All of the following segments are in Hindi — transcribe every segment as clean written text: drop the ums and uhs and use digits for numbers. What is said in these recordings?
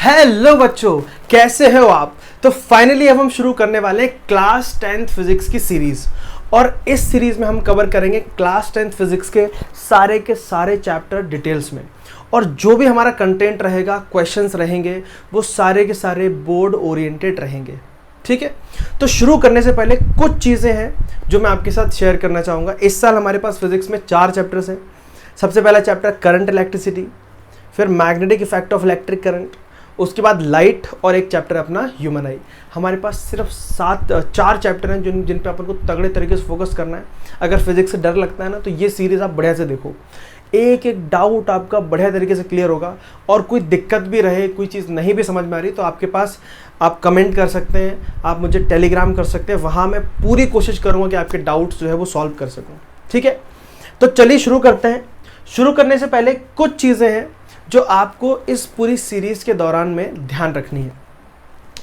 हेलो बच्चों, कैसे हो आप। तो फाइनली अब हम शुरू करने वाले हैं क्लास 10th फिजिक्स की सीरीज। और इस सीरीज में हम कवर करेंगे क्लास 10th फिजिक्स के सारे चैप्टर डिटेल्स में। और जो भी हमारा कंटेंट रहेगा, क्वेश्चंस रहेंगे, वो सारे के सारे बोर्ड ओरिएंटेड रहेंगे। ठीक है, तो शुरू करने से पहले कुछ चीज़ें हैं जो मैं आपके साथ शेयर करना चाहूँगा। इस साल हमारे पास फिजिक्स में 4 चैप्टर्स हैं। सबसे पहला चैप्टर करंट इलेक्ट्रिसिटी, फिर magnetic effect of electric current, उसके बाद लाइट और एक चैप्टर अपना ह्यूमन आई। हमारे पास सिर्फ 4 चैप्टर हैं जिन पे अपन को तगड़े तरीके से फोकस करना है। अगर फिजिक्स से डर लगता है ना, तो ये सीरीज़ आप बढ़िया से देखो। एक एक डाउट आपका बढ़िया तरीके से क्लियर होगा। और कोई दिक्कत भी रहे, कोई चीज़ नहीं भी समझ में आ रही, तो आपके पास आप कमेंट कर सकते हैं, आप मुझे टेलीग्राम कर सकते हैं। वहाँ मैं पूरी कोशिश करूँगा कि आपके डाउट्स जो है वो सॉल्व कर सकूँ। ठीक है, तो चलिए शुरू करते हैं। शुरू करने से पहले कुछ चीज़ें हैं जो आपको इस पूरी सीरीज़ के दौरान में ध्यान रखनी है।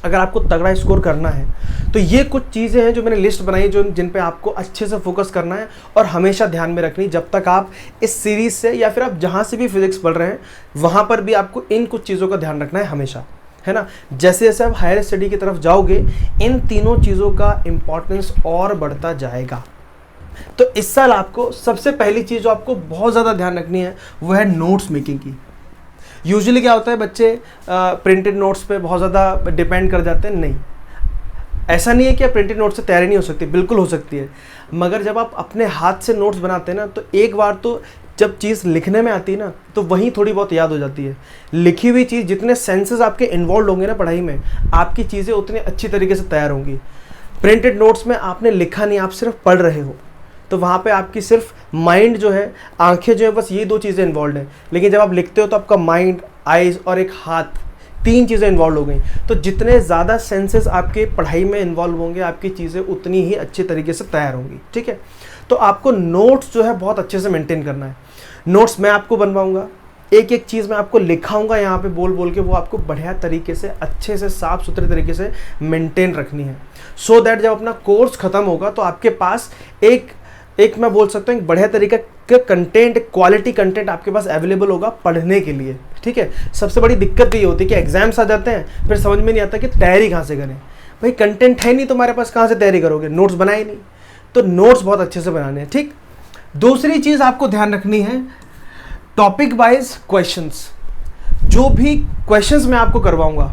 अगर आपको तगड़ा स्कोर करना है तो ये कुछ चीज़ें हैं जो मैंने लिस्ट बनाई, जिन पे आपको अच्छे से फोकस करना है और हमेशा ध्यान में रखनी। जब तक आप इस सीरीज़ से या फिर आप जहाँ से भी फिजिक्स पढ़ रहे हैं, वहाँ पर भी आपको इन कुछ चीज़ों का ध्यान रखना है हमेशा, है ना। जैसे जैसे आप हायर स्टडी की तरफ जाओगे, इन तीनों चीज़ों का इम्पोर्टेंस और बढ़ता जाएगा। तो इस साल आपको सबसे पहली चीज़ जो आपको बहुत ज़्यादा ध्यान रखनी है वो है नोट्स मेकिंग की। यूजुअली क्या होता है, बच्चे प्रिंटेड नोट्स पे बहुत ज़्यादा डिपेंड कर जाते हैं। नहीं, ऐसा नहीं है कि प्रिंटेड नोट्स से तैयारी नहीं हो सकती, बिल्कुल हो सकती है। मगर जब आप अपने हाथ से नोट्स बनाते हैं ना, तो एक बार तो जब चीज़ लिखने में आती है ना, तो वहीं थोड़ी बहुत याद हो जाती है। लिखी हुई चीज़, जितने सेंसेस आपके इन्वॉल्व होंगे ना पढ़ाई में, आपकी चीज़ें उतनी अच्छी तरीके से तैयार होंगी। प्रिंटेड नोट्स में आपने लिखा नहीं, आप सिर्फ पढ़ रहे हो, तो वहाँ पे आपकी सिर्फ माइंड जो है, आंखें जो है, बस ये 2 चीज़ें इन्वॉल्व हैं। लेकिन जब आप लिखते हो तो आपका माइंड, आइज़ और एक हाथ, 3 चीज़ें इन्वॉल्व हो गई। तो जितने ज़्यादा सेंसेस आपके पढ़ाई में इन्वॉल्व होंगे, आपकी चीज़ें उतनी ही अच्छे तरीके से तैयार होंगी। ठीक है, तो आपको नोट्स जो है बहुत अच्छे से मेंटेन करना है। नोट्स मैं आपको बनवाऊँगा, एक एक चीज़ मैं आपको लिखाऊंगा यहाँ पे बोल बोल के, वो आपको बढ़िया तरीके से, अच्छे से, साफ सुथरे तरीके से मेंटेन रखनी है। सो दैट जब अपना कोर्स ख़त्म होगा तो आपके पास एक मैं बोल सकता हूँ एक बढ़िया तरीके का कंटेंट, क्वालिटी कंटेंट आपके पास अवेलेबल होगा पढ़ने के लिए। ठीक है, सबसे बड़ी दिक्कत ये होती है कि एग्जाम्स आ जाते हैं, फिर समझ में नहीं आता कि तैयारी कहाँ से करें। भाई कंटेंट है नहीं तुम्हारे पास, कहाँ से तैयारी करोगे, नोट्स बनाए नहीं। तो नोट्स बहुत अच्छे से बनाने हैं। ठीक, दूसरी चीज़ आपको ध्यान रखनी है, टॉपिक वाइज क्वेश्चंस। जो भी क्वेश्चंस मैं आपको करवाऊंगा,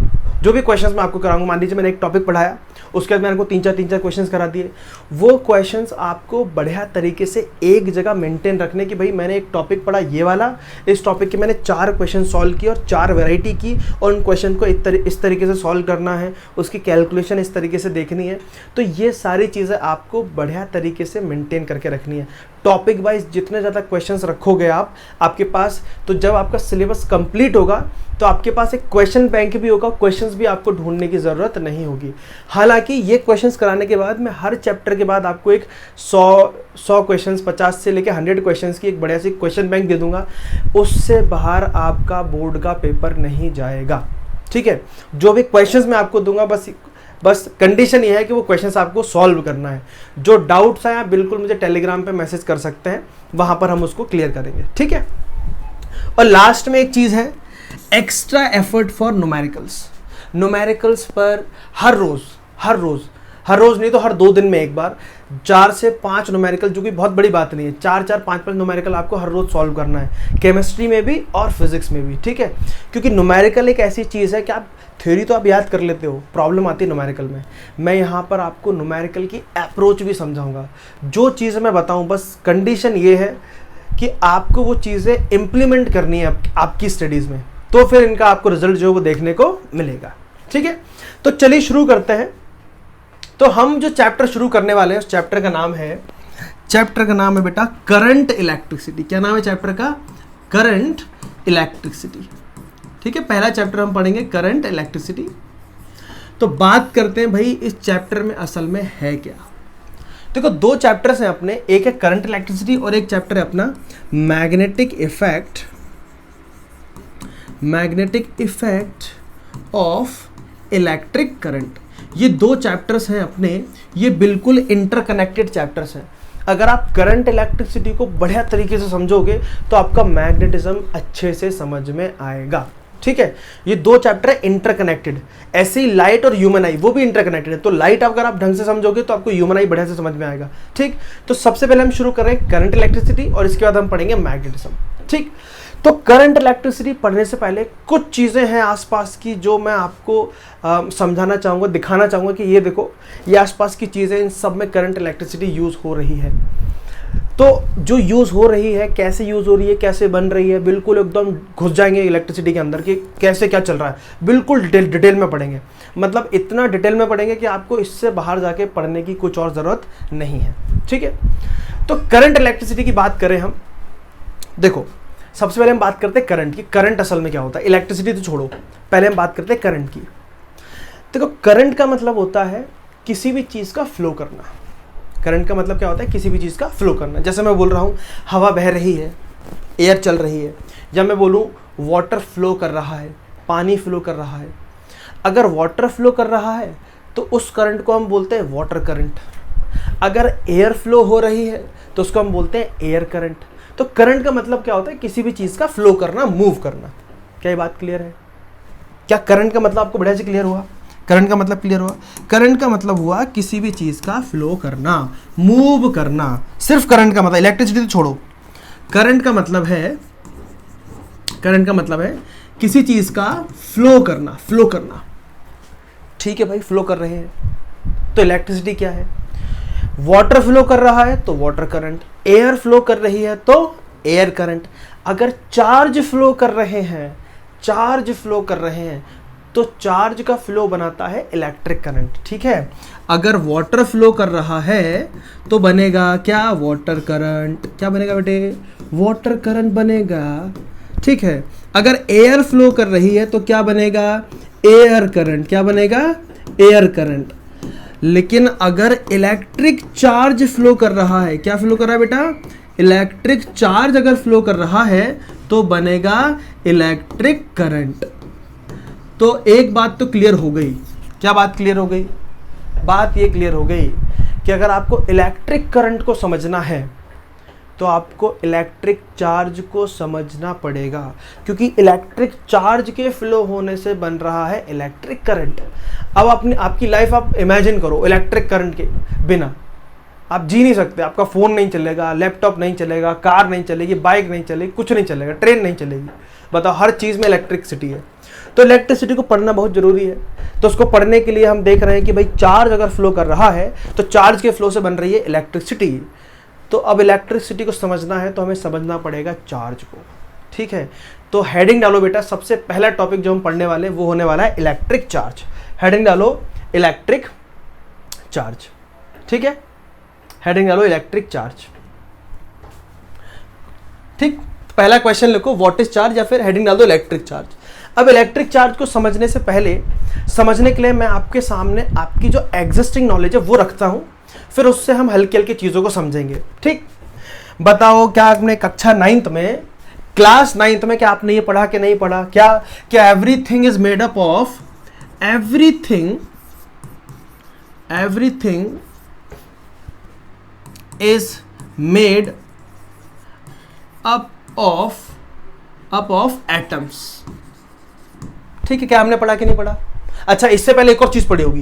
मान लीजिए मैंने एक टॉपिक पढ़ाया, उसके बाद मैंने आपको 3-4 क्वेश्चंस करा दिए। वो क्वेश्चंस आपको बढ़िया तरीके से एक जगह मेंटेन रखने की। भाई मैंने एक टॉपिक पढ़ा ये वाला, इस टॉपिक के मैंने 4 क्वेश्चन सॉल्व किए और 4 वैरायटी की, और उन क्वेश्चन को इस तरीके से सॉल्व करना है, उसकी कैलकुलेशन इस तरीके से देखनी है। तो ये सारी चीज़ें आपको बढ़िया तरीके से मेंटेन करके रखनी है। टॉपिक वाइज जितने ज़्यादा क्वेश्चंस रखोगे आपके पास, तो जब आपका सिलेबस कंप्लीट होगा तो आपके पास एक क्वेश्चन बैंक भी होगा, क्वेश्चंस भी आपको ढूंढने की ज़रूरत नहीं होगी। हालांकि ये क्वेश्चंस कराने के बाद मैं हर चैप्टर के बाद आपको एक 100 क्वेश्चंस, 50 से लेकर 100 क्वेश्चंस की एक बढ़िया सी क्वेश्चन बैंक दे दूंगा। उससे बाहर आपका बोर्ड का पेपर नहीं जाएगा। ठीक है, जो भी क्वेश्चंस मैं आपको दूंगा, बस कंडीशन ये है कि वो क्वेश्चंस आपको सॉल्व करना है। जो डाउट्स आए आप बिल्कुल मुझे टेलीग्राम पे मैसेज कर सकते हैं, वहाँ पर हम उसको क्लियर करेंगे। ठीक है, और लास्ट में एक चीज़ है, एक्स्ट्रा एफर्ट फॉर न्यूमेरिकल्स पर हर रोज़ नहीं तो हर 2 दिन में एक बार 4 से 5 न्यूमेरिकल, जो कि बहुत बड़ी बात नहीं है, 4-4, 5-5 न्यूमेरिकल आपको हर रोज़ सॉल्व करना है, केमिस्ट्री में भी और फिजिक्स में भी। ठीक है, क्योंकि न्यूमेरिकल एक ऐसी चीज़ है कि आप थ्योरी तो आप याद कर लेते हो, प्रॉब्लम आती है न्यूमेरिकल में। मैं यहाँ पर आपको न्यूमेरिकल की अप्रोच भी समझाऊंगा। जो चीज़ मैं बताऊँ, बस कंडीशन ये है कि आपको वो चीज़ें इम्प्लीमेंट करनी है आपकी स्टडीज़ में, तो फिर इनका आपको रिजल्ट जो है वो देखने को मिलेगा। ठीक है, तो चलिए शुरू करते हैं। तो हम जो चैप्टर शुरू करने वाले हैं, उस चैप्टर का नाम है बेटा करंट इलेक्ट्रिसिटी। क्या नाम है चैप्टर का? Current electricity. ठीक है, पहला चैप्टर हम पढ़ेंगे करंट इलेक्ट्रिसिटी। तो बात करते हैं भाई इस चैप्टर में असल में है क्या। देखो 2 चैप्टर्स हैं अपने, एक है करंट इलेक्ट्रिसिटी और एक चैप्टर है अपना magnetic effect of electric current. ये 2 चैप्टर्स हैं अपने, ये बिल्कुल इंटरकनेक्टेड चैप्टर्स हैं। अगर आप करंट इलेक्ट्रिसिटी को बढ़िया तरीके से समझोगे तो आपका मैग्नेटिज्म अच्छे से समझ में आएगा। ठीक है, ये दो चैप्टर है इंटरकनेक्टेड। ऐसे ही लाइट और ह्यूमन आई वो भी इंटरकनेक्टेड है। तो लाइट अगर आप ढंग से समझोगे तो आपको ह्यूमन आई बढ़िया से समझ में आएगा। ठीक, तो सबसे पहले हम शुरू कर रहे हैं करंट इलेक्ट्रिसिटी और इसके बाद हम पढ़ेंगे मैग्नेटिज्म। ठीक, तो करंट इलेक्ट्रिसिटी पढ़ने से पहले कुछ चीज़ें हैं आसपास की जो मैं आपको समझाना चाहूँगा, दिखाना चाहूँगा कि ये देखो, ये आसपास की चीज़ें, इन सब में करंट इलेक्ट्रिसिटी यूज़ हो रही है। तो जो यूज़ हो रही है, कैसे यूज़ हो रही है, कैसे बन रही है, बिल्कुल एकदम घुस जाएंगे इलेक्ट्रिसिटी के अंदर कि कैसे क्या चल रहा है, बिल्कुल डिटेल में पढ़ेंगे। मतलब इतना डिटेल में पढ़ेंगे कि आपको इससे बाहर जाके पढ़ने की कुछ और ज़रूरत नहीं है। ठीक है, तो करंट इलेक्ट्रिसिटी की बात करें हम, देखो सबसे पहले हम बात करते हैं करंट की। करंट असल में क्या होता है, इलेक्ट्रिसिटी तो छोड़ो, पहले हम बात करते हैं करंट की। देखो करंट का मतलब होता है किसी भी चीज़ का फ्लो करना। करंट का मतलब क्या होता है, किसी भी चीज़ का फ्लो करना। जैसे मैं बोल रहा हूँ हवा बह रही है, एयर चल रही है, जब मैं बोलूँ वाटर फ्लो कर रहा है, पानी फ्लो कर रहा है, अगर वाटर फ्लो कर रहा है तो उस करंट को हम बोलते हैं वाटर करंट। अगर एयर फ्लो हो रही है तो उसको हम बोलते हैं एयर करंट। तो करंट का मतलब क्या होता है, किसी भी चीज़ का फ्लो करना, मूव करना। क्या ये बात क्लियर है? क्या करंट का मतलब आपको बढ़िया से क्लियर हुआ? करंट का मतलब क्लियर हुआ? करंट का मतलब हुआ किसी भी चीज़ का फ्लो करना, मूव करना। सिर्फ करंट का मतलब, इलेक्ट्रिसिटी तो छोड़ो, करंट का मतलब है, करंट का मतलब है किसी चीज़ का फ्लो करना, फ्लो करना। ठीक है भाई, फ्लो कर रहे हैं तो इलेक्ट्रिसिटी क्या है? वाटर फ्लो कर रहा है तो वाटर करंट, एयर फ्लो कर रही है तो एयर करंट। अगर चार्ज फ्लो कर रहे हैं, चार्ज फ्लो कर रहे हैं तो चार्ज का फ्लो बनाता है इलेक्ट्रिक करंट। ठीक है, अगर वाटर फ्लो कर रहा है तो बनेगा क्या? Water current. क्या बनेगा बेटे? वाटर करंट बनेगा। ठीक है, अगर एयर फ्लो कर रही है तो क्या बनेगा? Air current. क्या बनेगा? Air current. लेकिन अगर इलेक्ट्रिक चार्ज फ्लो कर रहा है, क्या फ्लो कर रहा है बेटा? इलेक्ट्रिक चार्ज अगर फ्लो कर रहा है तो बनेगा इलेक्ट्रिक करंट। तो एक बात तो क्लियर हो गई। क्या बात क्लियर हो गई? बात ये क्लियर हो गई कि अगर आपको इलेक्ट्रिक करंट को समझना है तो आपको इलेक्ट्रिक चार्ज को समझना पड़ेगा, क्योंकि इलेक्ट्रिक चार्ज के फ्लो होने से बन रहा है इलेक्ट्रिक करंट। अब आपकी लाइफ आप इमेजिन करो, इलेक्ट्रिक करंट के बिना आप जी नहीं सकते। आपका फ़ोन नहीं चलेगा, लैपटॉप नहीं चलेगा, कार नहीं चलेगी, बाइक नहीं चलेगी, कुछ नहीं चलेगा, ट्रेन नहीं चलेगी। बताओ, हर चीज़ में इलेक्ट्रिसिटी है। तो इलेक्ट्रिसिटी को पढ़ना बहुत ज़रूरी है। तो उसको पढ़ने के लिए हम देख रहे हैं कि भाई चार्ज अगर फ्लो कर रहा है तो चार्ज के फ्लो से बन रही है इलेक्ट्रिसिटी। तो अब इलेक्ट्रिसिटी को समझना है तो हमें समझना पड़ेगा चार्ज को। ठीक है, तो हेडिंग डालो बेटा, सबसे पहला टॉपिक जो हम पढ़ने वाले हैं वो होने वाला है इलेक्ट्रिक चार्ज। हेडिंग डालो इलेक्ट्रिक चार्ज। ठीक है, हेडिंग डालो इलेक्ट्रिक चार्ज। ठीक, पहला क्वेश्चन लिखो व्हाट इज चार्ज, या फिर हेडिंग डाल दो इलेक्ट्रिक चार्ज। अब इलेक्ट्रिक चार्ज को समझने से पहले, समझने के लिए मैं आपके सामने आपकी जो एग्जिस्टिंग नॉलेज है वो रखता हूं, फिर उससे हम हल्की हल्की चीज़ों को समझेंगे। ठीक, बताओ क्या आपने कक्षा 9th में, क्लास 9th में, क्या आपने ये पढ़ा कि नहीं पढ़ा? क्या everything is made up of, everything is made up of atoms. ठीक है, क्या हमने पढ़ा कि नहीं पढ़ा? अच्छा, इससे पहले एक और चीज पढ़ी होगी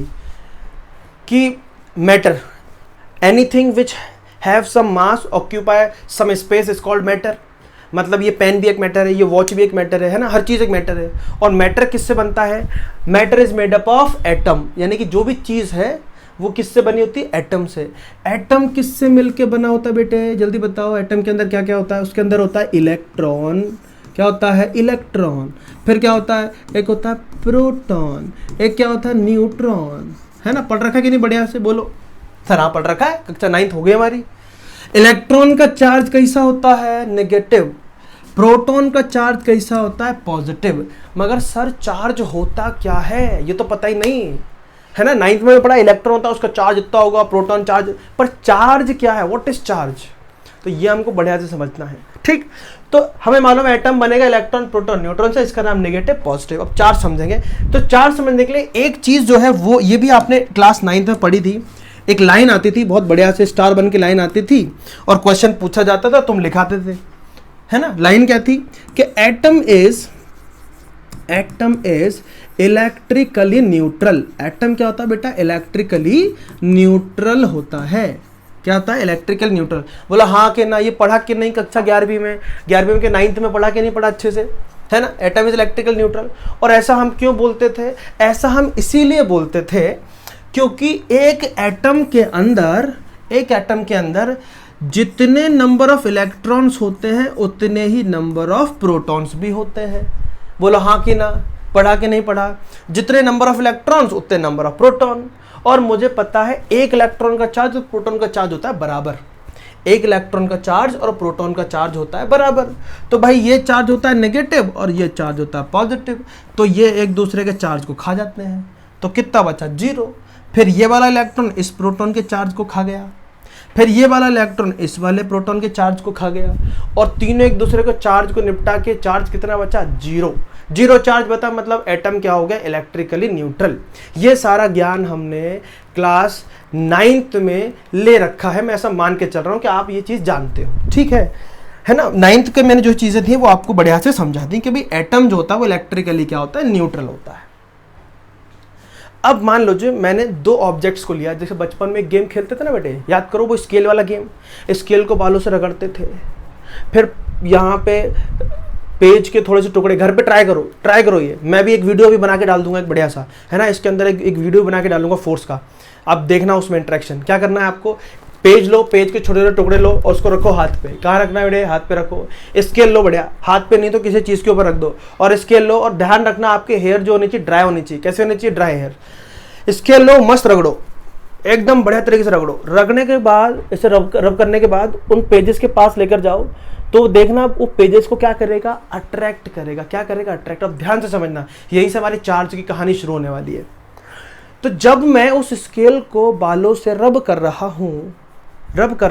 कि matter, anything which have some mass occupy some space is called matter. मतलब ये पेन भी एक मैटर है, ये वॉच भी एक मैटर है ना, हर चीज़ एक मैटर है। और मैटर किससे बनता है? Matter is made up of atom, यानी कि जो भी चीज़ है वो किससे बनी होती है? एटम से। एटम किससे मिलके बना होता है बेटे? जल्दी बताओ, एटम के अंदर क्या क्या होता है? उसके अंदर होता है इलेक्ट्रॉन। क्या होता है? इलेक्ट्रॉन। फिर क्या होता है? एक होता है प्रोटॉन, एक क्या होता है? न्यूट्रॉन। है ना, पढ़ रखा है कि नहीं? बढ़िया से बोलो सर। हाँ, पढ़ रखा है, कक्षा 9th हो गई हमारी। इलेक्ट्रॉन का चार्ज कैसा होता है? नेगेटिव। प्रोटॉन का चार्ज कैसा होता है? पॉजिटिव। मगर सर चार्ज होता क्या है ये तो पता ही नहीं है ना। 9th में पढ़ा इलेक्ट्रॉन होता है, उसका चार्ज इतना होगा, प्रोटॉन चार्ज, पर चार्ज क्या है? What is charge? तो ये हमको बढ़िया से समझना है। ठीक, तो हमें मालूम है एटम बनेगा इलेक्ट्रॉन, प्रोटॉन, न्यूट्रॉन से, इसका नाम नेगेटिव, पॉजिटिव। अब चार्ज समझेंगे। तो चार्ज समझने के लिए एक चीज जो है वो, ये भी आपने क्लास 9th में पढ़ी थी। एक लाइन आती थी बहुत बढ़िया से, स्टार बन के लाइन आती थी और क्वेश्चन पूछा जाता था, तुम लिखाते थे, है ना। लाइन क्या थी कि atom is atom is electrically neutral. Atom क्या होता है बेटा? इलेक्ट्रिकली न्यूट्रल होता है। क्या होता है? Electrical neutral. बोला हाँ कि ना, ये पढ़ा कि नहीं कक्षा 11वीं में, 11वीं के 9th में पढ़ा कि नहीं पढ़ा अच्छे से, है ना? Atom is electrical neutral. और ऐसा हम क्यों बोलते थे? ऐसा हम इसीलिए बोलते थे क्योंकि एक एटम के अंदर जितने नंबर ऑफ इलेक्ट्रॉन्स होते हैं उतने ही नंबर ऑफ प्रोटॉन्स भी होते हैं। बोलो हाँ कि ना, पढ़ा कि नहीं पढ़ा? जितने नंबर ऑफ इलेक्ट्रॉन्स उतने नंबर ऑफ प्रोटॉन। और मुझे पता है एक इलेक्ट्रॉन का चार्ज और प्रोटॉन का चार्ज होता है बराबर। एक इलेक्ट्रॉन का चार्ज और प्रोटॉन का चार्ज होता है बराबर। तो भाई ये चार्ज होता है नेगेटिव और ये चार्ज होता है पॉजिटिव, तो ये एक दूसरे के चार्ज को खा जाते हैं। तो कितना बचा? 0। फिर ये वाला इलेक्ट्रॉन इस प्रोटॉन के चार्ज को खा गया, फिर ये वाला इलेक्ट्रॉन इस वाले प्रोटॉन के चार्ज को खा गया, और तीनों एक दूसरे को चार्ज को निपटा के चार्ज कितना बचा? 0। 0 चार्ज बता, मतलब एटम क्या हो गया? Electrically neutral. ये सारा ज्ञान हमने क्लास 9th में ले रखा है। मैं ऐसा मान के चल रहा हूँ कि आप ये चीज़ जानते हो, ठीक है ना? 9th के मैंने जो चीज़ें थी वो आपको बढ़िया से समझा दी कि भाई एटम जो होता है वो इलेक्ट्रिकली क्या होता है? न्यूट्रल होता है। अब मान लो जो मैंने 2 ऑब्जेक्ट्स को लिया, जैसे बचपन में गेम खेलते थे ना बेटे, याद करो वो स्केल वाला गेम। स्केल को बालों से रगड़ते थे, फिर यहाँ पे पेज के थोड़े से टुकड़े, घर पे ट्राई करो ये। मैं भी एक वीडियो भी बना के डाल दूंगा एक बढ़िया सा, है ना? इसके अंदर एक वीडियो बना के डालूंगा फोर्स का, आप देखना उसमें इंटरेक्शन। क्या करना है आपको? पेज लो, पेज के छोटे छोटे टुकड़े लो और उसको रखो हाथ पे। कहाँ रखना है बेटे? हाथ पे रखो। स्केल लो, बढ़िया, हाथ पे नहीं तो किसी चीज़ के ऊपर रख दो और स्केल लो। और ध्यान रखना आपके हेयर जो होनी चाहिए ड्राई होनी चाहिए। कैसे होनी चाहिए? Dry hair. स्केल लो, मस्त रगड़ो, एकदम बढ़िया तरीके से रगड़ो। रगड़ने के बाद, इसे रब करने के बाद उन पेजेस के पास लेकर जाओ, तो देखना वो पेजेस को क्या करेगा? अट्रैक्ट करेगा। क्या करेगा? अट्रैक्ट। अब ध्यान से समझना, यहीं से हमारी चार्ज की कहानी शुरू होने वाली है। तो जब मैं उस स्केल को बालों से रब कर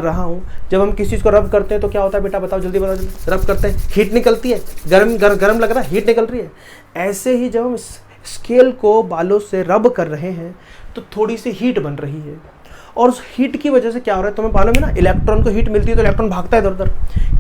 रहा हूँ, जब हम किसी चीज़ को रब करते हैं तो क्या होता है बेटा? बताओ जल्दी बताओ जल्दी। रब करते हैं, हीट निकलती है, गरम लग रहा है, हीट निकल रही है। ऐसे ही जब हम स्केल को बालों से रब कर रहे हैं तो थोड़ी सी हीट बन रही है, और उस हीट की वजह से क्या हो रहा है तुम्हें मालूम है ना? इलेक्ट्रॉन को हीट मिलती है तो इलेक्ट्रॉन भागता है इधर उधर।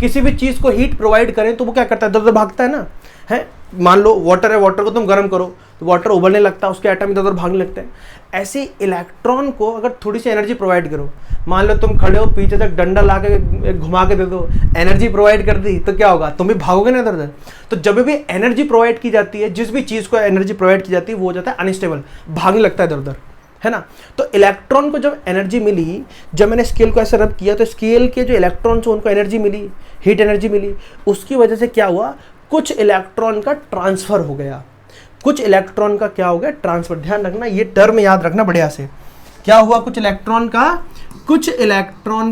किसी भी चीज़ को हीट प्रोवाइड करें तो वो क्या करता है? इधर उधर भागता है ना, है? मान लो वाटर है, वाटर को तुम गर्म करो तो वाटर उबलने लगता है, उसके एटम इधर उधर भागने लगते हैं। ऐसे इलेक्ट्रॉन को अगर थोड़ी सी एनर्जी प्रोवाइड करो, मान लो तुम खड़े हो, पीछे तक डंडा ला के घुमा के दे दो, एनर्जी प्रोवाइड कर दी, तो क्या होगा? तुम भी भागोगे ना इधर उधर। तो जब भी एनर्जी प्रोवाइड की जाती है, जिस भी चीज़ को एनर्जी प्रोवाइड की जाती है वो हो जाता है अनस्टेबल, भागने लगता है इधर उधर, है ना? तो इलेक्ट्रॉन को जब एनर्जी मिली, जब मैंने स्केल को ऐसे रब किया तो स्केल के जो इलेक्ट्रॉन्स हैं उनको एनर्जी मिली, हीट एनर्जी मिली। उसकी वजह से क्या हुआ? कुछ इलेक्ट्रॉन का ट्रांसफर हो गया। कुछ इलेक्ट्रॉन का क्या हो गया? ट्रांसफर। ध्यान रखना, ये टर्म याद रखना बढ़िया से। क्या हुआ? कुछ इलेक्ट्रॉन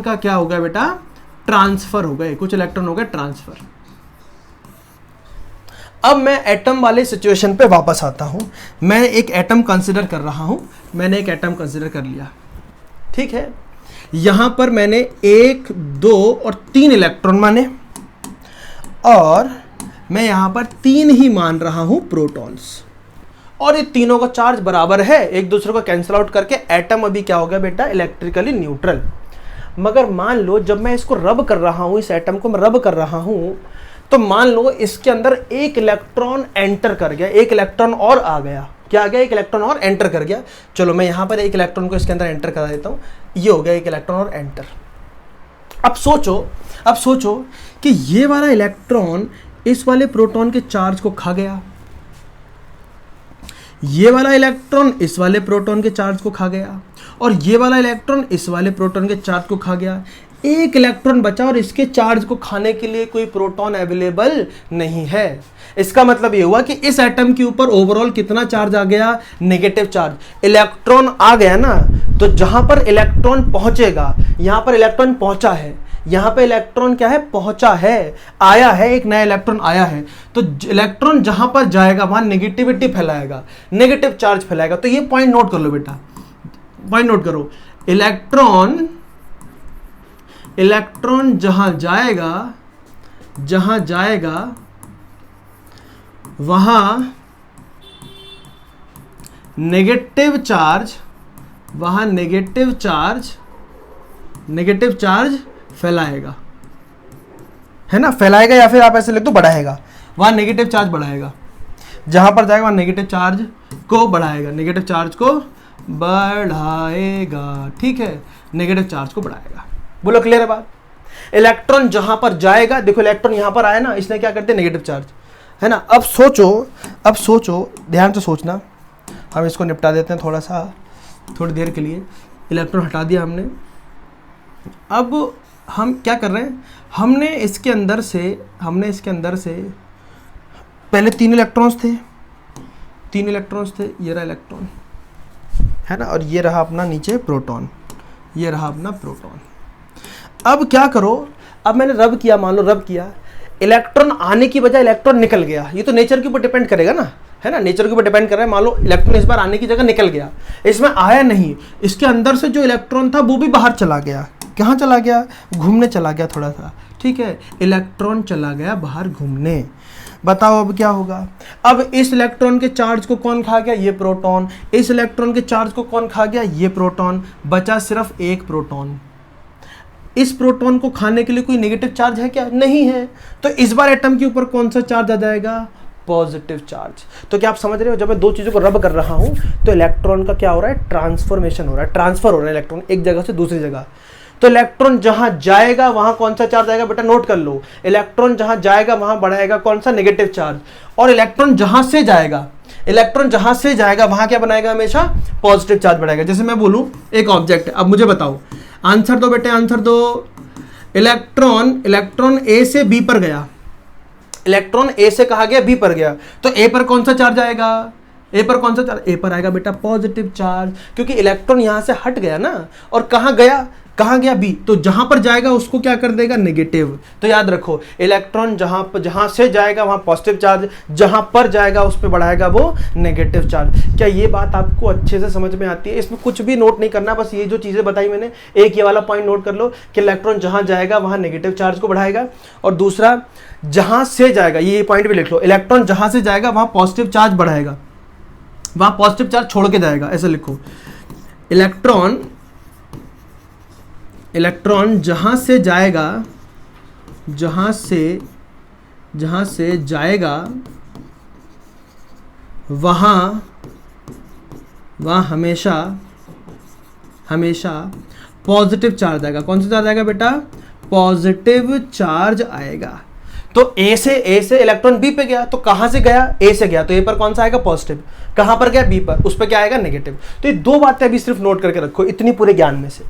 का क्या हो गया बेटा? ट्रांसफर हो गए। कुछ इलेक्ट्रॉन हो गए ट्रांसफर। अब मैं एटम वाले सिचुएशन पे वापस आता हूं। मैं एक एटम कंसिडर कर रहा हूं, मैंने एक एटम कंसिडर कर लिया, ठीक है? यहां पर मैंने 1, 2 और 3 इलेक्ट्रॉन माने, और मैं यहां पर 3 ही मान रहा हूं प्रोटॉन्स, और ये तीनों का चार्ज बराबर है, एक दूसरे को कैंसिल आउट करके एटम अभी क्या हो गया बेटा? Electrically neutral. मगर मान लो जब मैं इसको रब कर रहा हूं, इस एटम को मैं रब कर रहा हूं, तो मान लो इसके अंदर एक इलेक्ट्रॉन एंटर कर गया, एक इलेक्ट्रॉन और आ गया। क्या आ गया? एक इलेक्ट्रॉन और एंटर कर गया। चलो मैं यहां पर एक इलेक्ट्रॉन को इसके अंदर एंटर करा देता हूं, ये हो गया एक इलेक्ट्रॉन और एंटर। अब सोचो कि ये वाला इलेक्ट्रॉन इस वाले प्रोटॉन के चार्ज को खा गया, ये वाला इलेक्ट्रॉन इस वाले प्रोटॉन के चार्ज को खा गया, और ये वाला इलेक्ट्रॉन इस वाले प्रोटॉन के चार्ज को खा गया। एक इलेक्ट्रॉन बचा और इसके चार्ज को खाने के लिए कोई प्रोटॉन अवेलेबल नहीं है। इसका मतलब ये हुआ कि इस एटम के ऊपर ओवरऑल कितना चार्ज आ गया? Negative charge. इलेक्ट्रॉन आ गया ना, तो जहां पर इलेक्ट्रॉन पहुंचेगा, यहां पर इलेक्ट्रॉन पहुंचा है, यहां पे इलेक्ट्रॉन क्या है? पहुंचा है, आया है, एक नया इलेक्ट्रॉन आया है। तो इलेक्ट्रॉन जहां पर जाएगा वहां नेगेटिविटी फैलाएगा, नेगेटिव चार्ज फैलाएगा। तो ये पॉइंट नोट कर लो बेटा, पॉइंट नोट करो। इलेक्ट्रॉन जहां जाएगा वहां नेगेटिव चार्ज फैलाएगा, है ना? फैलाएगा, या फिर आप ऐसे लिख दो बढ़ाएगा, वहां नेगेटिव चार्ज बढ़ाएगा। जहां पर जाएगा वहां नेगेटिव चार्ज को बढ़ाएगा, नेगेटिव चार्ज को बढ़ाएगा, ठीक है, नेगेटिव चार्ज को बढ़ाएगा। बोलो क्लियर है बात? इलेक्ट्रॉन जहां पर जाएगा, देखो इलेक्ट्रॉन यहां पर आया ना, इसने क्या कर दिया, नेगेटिव चार्ज, है ना। अब सोचो, ध्यान से सोचना, हम इसको निपटा देते हैं थोड़ा सा, थोड़ी देर के लिए। इलेक्ट्रॉन हटा दिया हमने, अब हम क्या कर रहे हैं, हमने इसके अंदर से पहले 3 इलेक्ट्रॉन्स थे, ये रहा इलेक्ट्रॉन, है ना, और ये रहा अपना नीचे प्रोटॉन, ये रहा अपना प्रोटॉन। अब क्या करो, अब मैंने रब किया, मान लो रब किया, इलेक्ट्रॉन आने की बजाय इलेक्ट्रॉन निकल गया। ये तो नेचर के ऊपर डिपेंड करेगा ना, है ना, नेचर के ऊपर डिपेंड कर रहा है। मान लो इलेक्ट्रॉन इस बार आने की जगह निकल गया, इसमें आया नहीं, इसके अंदर से जो इलेक्ट्रॉन था वो भी बाहर चला गया। कहाँ चला गया? घूमने चला गया थोड़ा सा, ठीक है, इलेक्ट्रॉन चला गया बाहर घूमने। बताओ अब क्या होगा? अब इस इलेक्ट्रॉन के चार्ज को कौन खा गया? ये प्रोटॉन। इस इलेक्ट्रॉन के चार्ज को कौन खा गया? ये प्रोटॉन। बचा सिर्फ एक प्रोटॉन। इस प्रोटॉन को खाने के लिए कोई नेगेटिव चार्ज है क्या? नहीं है। तो इस बार एटम के ऊपर कौन सा चार्ज आ जाएगा? Positive charge. तो क्या आप समझ रहे हो, जब मैं दो चीजों को रब कर रहा हूं तो इलेक्ट्रॉन का क्या हो रहा है? ट्रांसफॉर्मेशन हो रहा है, ट्रांसफर हो रहा है इलेक्ट्रॉन एक जगह से दूसरी जगह। तो इलेक्ट्रॉन जहां जाएगा वहां कौन सा चार्ज आएगा? बेटा नोट कर लो, इलेक्ट्रॉन जहां जाएगा वहां बढ़ाएगा कौन सा? Negative charge. और इलेक्ट्रॉन जहां से जाएगा वहां क्या बनाएगा? हमेशा पॉजिटिव चार्ज बढ़ाएगा। जैसे मैं बोलूं एक ऑब्जेक्ट है, अब मुझे बताओ, आंसर दो बेटे, आंसर दो। इलेक्ट्रॉन ए से बी पर गया, इलेक्ट्रॉन ए से कहा गया बी पर गया, तो ए पर कौन सा चार्ज आएगा? ए पर कौन सा चार्ज? ए पर आएगा बेटा पॉजिटिव चार्ज, क्योंकि इलेक्ट्रॉन यहां से हट गया ना, और कहां गया बी, तो जहां पर जाएगा उसको क्या कर देगा? नेगेटिव। तो याद रखो, इलेक्ट्रॉन जहां से जाएगा वहां पॉजिटिव चार्ज, जहां पर जाएगा उस पर बढ़ाएगा वो नेगेटिव चार्ज। क्या ये बात आपको अच्छे से समझ में आती है? इसमें कुछ भी नोट नहीं करना, बस ये जो चीजें बताई मैंने, एक ये वाला पॉइंट नोट कर लो कि इलेक्ट्रॉन जहां जाएगा वहां नेगेटिव चार्ज को बढ़ाएगा, और दूसरा जहां से जाएगा, ये पॉइंट भी लिख लो, इलेक्ट्रॉन जहां से जाएगा वहां पॉजिटिव चार्ज बढ़ाएगा, वहां पॉजिटिव चार्ज छोड़ के जाएगा। ऐसे लिखो, इलेक्ट्रॉन जहां से जाएगा वहां हमेशा पॉजिटिव चार्ज आएगा। कौन सा चार्ज आएगा बेटा? पॉजिटिव चार्ज आएगा। तो ए से इलेक्ट्रॉन बी पे गया, तो कहां से गया? ए से गया, तो ए पर कौन सा आएगा? पॉजिटिव। कहां पर गया? बी पर, उस पर क्या आएगा? नेगेटिव। तो ये दो बातें अभी सिर्फ नोट करके रखो इतनी पूरे ज्ञान में से।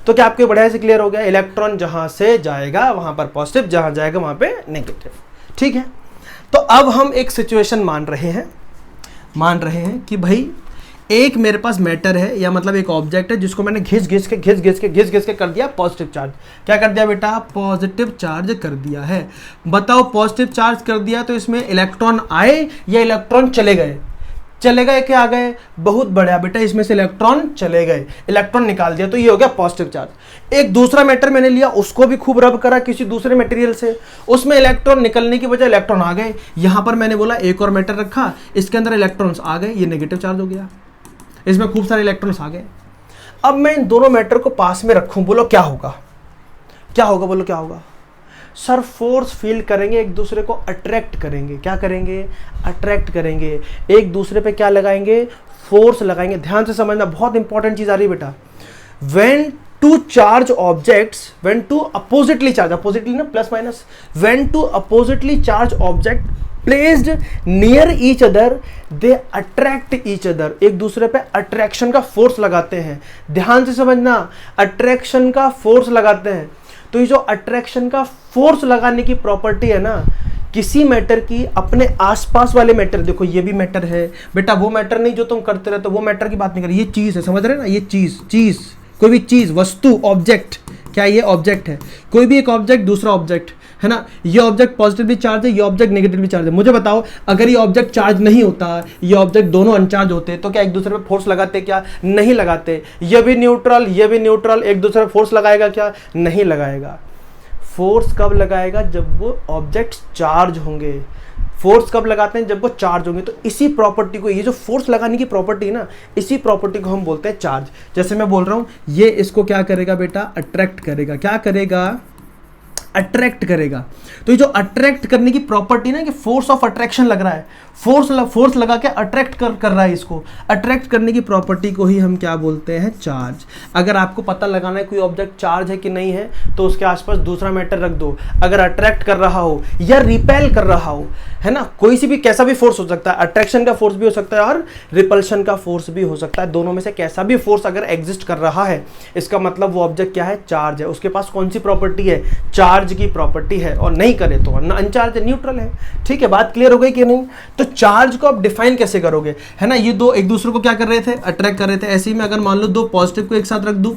तो क्या आपके बढ़िया से क्लियर हो गया? इलेक्ट्रॉन जहां से जाएगा वहां पर पॉजिटिव, जहां जाएगा वहां पे नेगेटिव, ठीक है। तो अब हम एक सिचुएशन मान रहे हैं कि भाई एक मेरे पास मैटर है, या मतलब एक ऑब्जेक्ट है जिसको मैंने घिस घिस के कर दिया पॉजिटिव चार्ज। क्या कर दिया बेटा? पॉजिटिव चार्ज कर दिया है। बताओ, पॉजिटिव चार्ज कर दिया तो इसमें इलेक्ट्रॉन आए या इलेक्ट्रॉन चले गए? चले गए कि आ गए? बहुत बढ़िया बेटा, इसमें से इलेक्ट्रॉन चले गए, इलेक्ट्रॉन निकाल दिया, तो ये हो गया पॉजिटिव चार्ज। एक दूसरा मैटर मैंने लिया, उसको भी खूब रब करा किसी दूसरे मटेरियल से, उसमें इलेक्ट्रॉन निकलने की बजाय इलेक्ट्रॉन आ गए। यहां पर मैंने बोला एक और मैटर रखा, इसके अंदर इलेक्ट्रॉन्स आ गए, ये नेगेटिव चार्ज हो गया, इसमें खूब सारे इलेक्ट्रॉन्स आ गए। अब मैं इन दोनों मैटर को पास में रखूं, बोलो क्या होगा? बोलो क्या होगा? सर फोर्स फील करेंगे, एक दूसरे को अट्रैक्ट करेंगे। क्या करेंगे? अट्रैक्ट करेंगे, एक दूसरे पे क्या लगाएंगे? फोर्स लगाएंगे। ध्यान से समझना, बहुत इंपॉर्टेंट चीज आ रही है बेटा। when two oppositely ना plus minus, when two oppositely charged object placed near each other they attract each other, एक दूसरे पे अट्रैक्शन का फोर्स लगाते हैं। ध्यान से समझना, अट्रैक्शन का फोर्स लगाते हैं। तो ये जो अट्रैक्शन का फोर्स लगाने की प्रॉपर्टी है ना किसी मैटर की, अपने आसपास वाले मैटर, देखो ये भी मैटर है बेटा, वो मैटर नहीं जो तुम करते रहते, वो मैटर की बात नहीं कर रही, ये चीज है, समझ रहे ना? ये चीज कोई भी चीज, वस्तु, ऑब्जेक्ट, क्या ये ऑब्जेक्ट है? कोई भी एक ऑब्जेक्ट, दूसरा ऑब्जेक्ट, है ना? ये ऑब्जेक्ट पॉजिटिवली चार्ज है, ये ऑब्जेक्ट नेगेटिवली चार्ज है। मुझे बताओ, अगर ये ऑब्जेक्ट चार्ज नहीं होता, ये ऑब्जेक्ट दोनों अनचार्ज होते, तो क्या एक दूसरे पे फोर्स लगाते? क्या नहीं लगाते? ये भी न्यूट्रल, एक दूसरे पे फोर्स लगाएगा? क्या नहीं लगाएगा। फोर्स कब लगाएगा? जब वो ऑब्जेक्ट चार्ज होंगे। फोर्स कब लगाते हैं? जब वो चार्ज होंगे। तो इसी प्रॉपर्टी को, ये जो फोर्स लगाने की प्रॉपर्टी है ना, इसी प्रॉपर्टी को हम बोलते हैं चार्ज। जैसे मैं बोल रहा हूं, ये इसको क्या करेगा बेटा? अट्रैक्ट करेगा। क्या करेगा? अट्रैक्ट करेगा। तो ये जो अट्रैक्ट करने की प्रॉपर्टी ना कि फोर्स ऑफ अट्रैक्शन लग रहा है, फोर्स लगा के अट्रैक्ट कर रहा है, इसको अट्रैक्ट करने की प्रॉपर्टी को ही हम क्या बोलते हैं, चार्ज। अगर आपको पता लगाना है कोई ऑब्जेक्ट चार्ज है कि नहीं है तो उसके आसपास दूसरा मैटर रख दो, अगर अट्रैक्ट कर रहा हो या रिपेल कर रहा हो, है ना, कोई सी भी कैसा भी फोर्स हो सकता है, अट्रैक्शन का फोर्स भी हो सकता है और रिपल्शन का फोर्स भी हो सकता है, दोनों में से कैसा भी फोर्स अगर एग्जिस्ट कर रहा है इसका मतलब वो ऑब्जेक्ट क्या है, चार्ज है। उसके पास कौन सी प्रॉपर्टी है, चार्ज की प्रॉपर्टी है, और नहीं करे तो अनचार्ज न्यूट्रल है। ठीक है, बात क्लियर हो गई कि नहीं? तो चार्ज को आप डिफाइन कैसे करोगे, है ना, ये दो एक दूसरे को क्या कर रहे थे, अट्रैक्ट कर रहे थे। ऐसे ही मैं अगर मान लो दो पॉजिटिव को एक साथ रख दूं,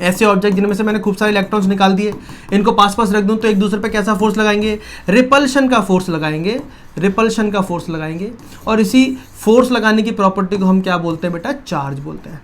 ऐसे ऑब्जेक्ट जिनमें से मैंने खूब सारे इलेक्ट्रॉन्स निकाल दिए, इनको पास पास रख दूं तो एक दूसरे पे कैसा फोर्स लगाएंगे, रिपल्शन का फोर्स लगाएंगे, रिपल्शन का फोर्स लगाएंगे। और इसी फोर्स लगाने की प्रॉपर्टी को हम क्या बोलते हैं बेटा, चार्ज बोलते हैं।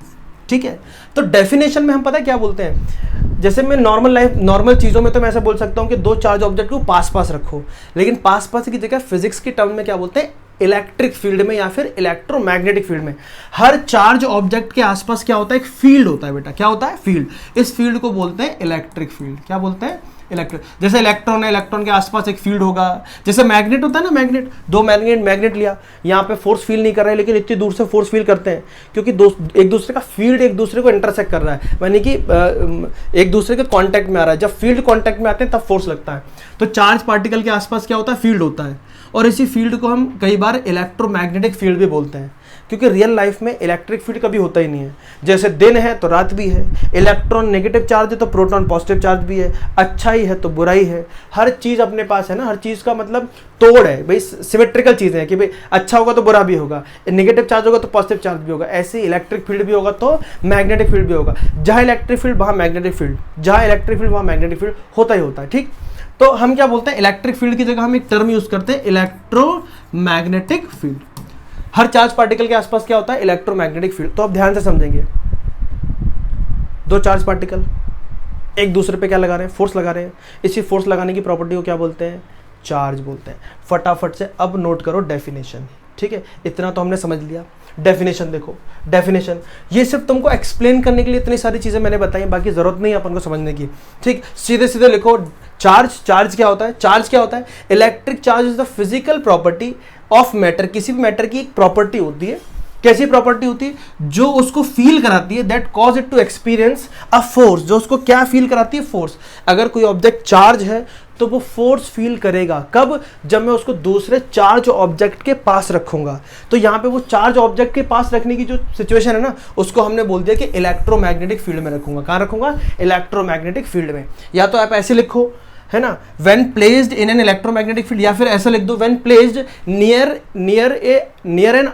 ठीक है, तो डेफिनेशन में हम पता है क्या बोलते हैं, जैसे मैं नॉर्मल चीज़ों में तो मैं ऐसा बोल सकता हूँ कि दो चार्ज ऑब्जेक्ट को पास पास रखो, लेकिन पास पास की जगह फिजिक्स के टर्म में क्या बोलते हैं, इलेक्ट्रिक फील्ड में या फिर इलेक्ट्रोमैग्नेटिक फील्ड में हर चार्ज ऑब्जेक्ट के आसपास क्या होता है, एक फील्ड होता है बेटा। क्या होता है, फील्ड। इस फील्ड को बोलते हैं इलेक्ट्रिक फील्ड। क्या बोलते हैं, इलेक्ट्रिक। जैसे इलेक्ट्रॉन है, इलेक्ट्रॉन के आसपास एक फील्ड होगा। जैसे मैग्नेट होता है ना, मैग्नेट, दो मैग्नेट लिया, यहाँ पे फोर्स फील नहीं कर रहे लेकिन इतनी दूर से फोर्स फील करते हैं क्योंकि एक दूसरे का फील्ड एक दूसरे को इंटरसेक्ट कर रहा है, यानी कि एक दूसरे के कांटेक्ट में आ रहा है। जब फील्ड कांटेक्ट में आते हैं तब फोर्स लगता है। तो चार्ज पार्टिकल के आसपास क्या होता है, फील्ड होता है, और इसी फील्ड को हम कई बार इलेक्ट्रोमैग्नेटिक फील्ड भी बोलते हैं क्योंकि रियल लाइफ में इलेक्ट्रिक फील्ड कभी होता ही नहीं है। जैसे दिन है तो रात भी है, इलेक्ट्रॉन नेगेटिव चार्ज है तो प्रोटॉन पॉजिटिव चार्ज भी है, अच्छाई है तो बुराई है, हर चीज़ अपने पास है ना, हर चीज़ का मतलब तोड़ है भाई, सिमेट्रिकल चीज़ें हैं कि भाई अच्छा होगा तो बुरा भी होगा, नेगेटिव चार्ज होगा तो पॉजिटिव चार्ज भी होगा, ऐसे इलेक्ट्रिक फील्ड भी होगा तो मैग्नेटिक फील्ड भी होगा। जहाँ इलेक्ट्रिक फील्ड वहाँ मैग्नेटिक फील्ड, जहाँ इलेक्ट्रिक फील्ड वहाँ मैग्नेटिक फील्ड होता ही होता है। ठीक, तो हम क्या बोलते हैं, इलेक्ट्रिक फील्ड की जगह हम एक टर्म यूज करते हैं, इलेक्ट्रोमैग्नेटिक फील्ड। हर चार्ज पार्टिकल के आसपास क्या होता है, इलेक्ट्रोमैग्नेटिक फील्ड। तो आप ध्यान से समझेंगे, दो चार्ज पार्टिकल एक दूसरे पे क्या लगा रहे हैं, फोर्स लगा रहे हैं, इसी फोर्स लगाने की प्रॉपर्टी को क्या बोलते हैं, चार्ज बोलते हैं। फटाफट से अब नोट करो डेफिनेशन। ठीक है, इतना तो हमने समझ लिया। डेफिनेशन देखो, डेफिनेशन ये सिर्फ तुमको एक्सप्लेन करने के लिए इतनी सारी चीजें मैंने बताई, बाकी जरूरत नहीं है अपन को समझने की। ठीक, सीधे सीधे लिखो, चार्ज क्या होता है, चार्ज क्या होता है, electric charge is the physical property of matter. किसी भी मैटर की एक प्रॉपर्टी होती है, कैसी प्रॉपर्टी होती है, जो उसको फील कराती है, that cause it to experience a force, जो उसको क्या फील कराती है, फोर्स। अगर कोई ऑब्जेक्ट चार्ज है तो वो फोर्स फील करेगा, कब, जब मैं उसको दूसरे चार्ज ऑब्जेक्ट के पास रखूंगा। तो यहाँ पे वो चार्ज ऑब्जेक्ट के पास रखने की जो सिचुएशन है ना, उसको हमने बोल दिया कि इलेक्ट्रोमैग्नेटिक फील्ड में रखूंगा। कहाँ रखूंगा, इलेक्ट्रोमैग्नेटिक फील्ड में। या तो आप ऐसे लिखो, है ना, when placed in an electromagnetic field, या फिर ऐसा लिख दो, when placed near N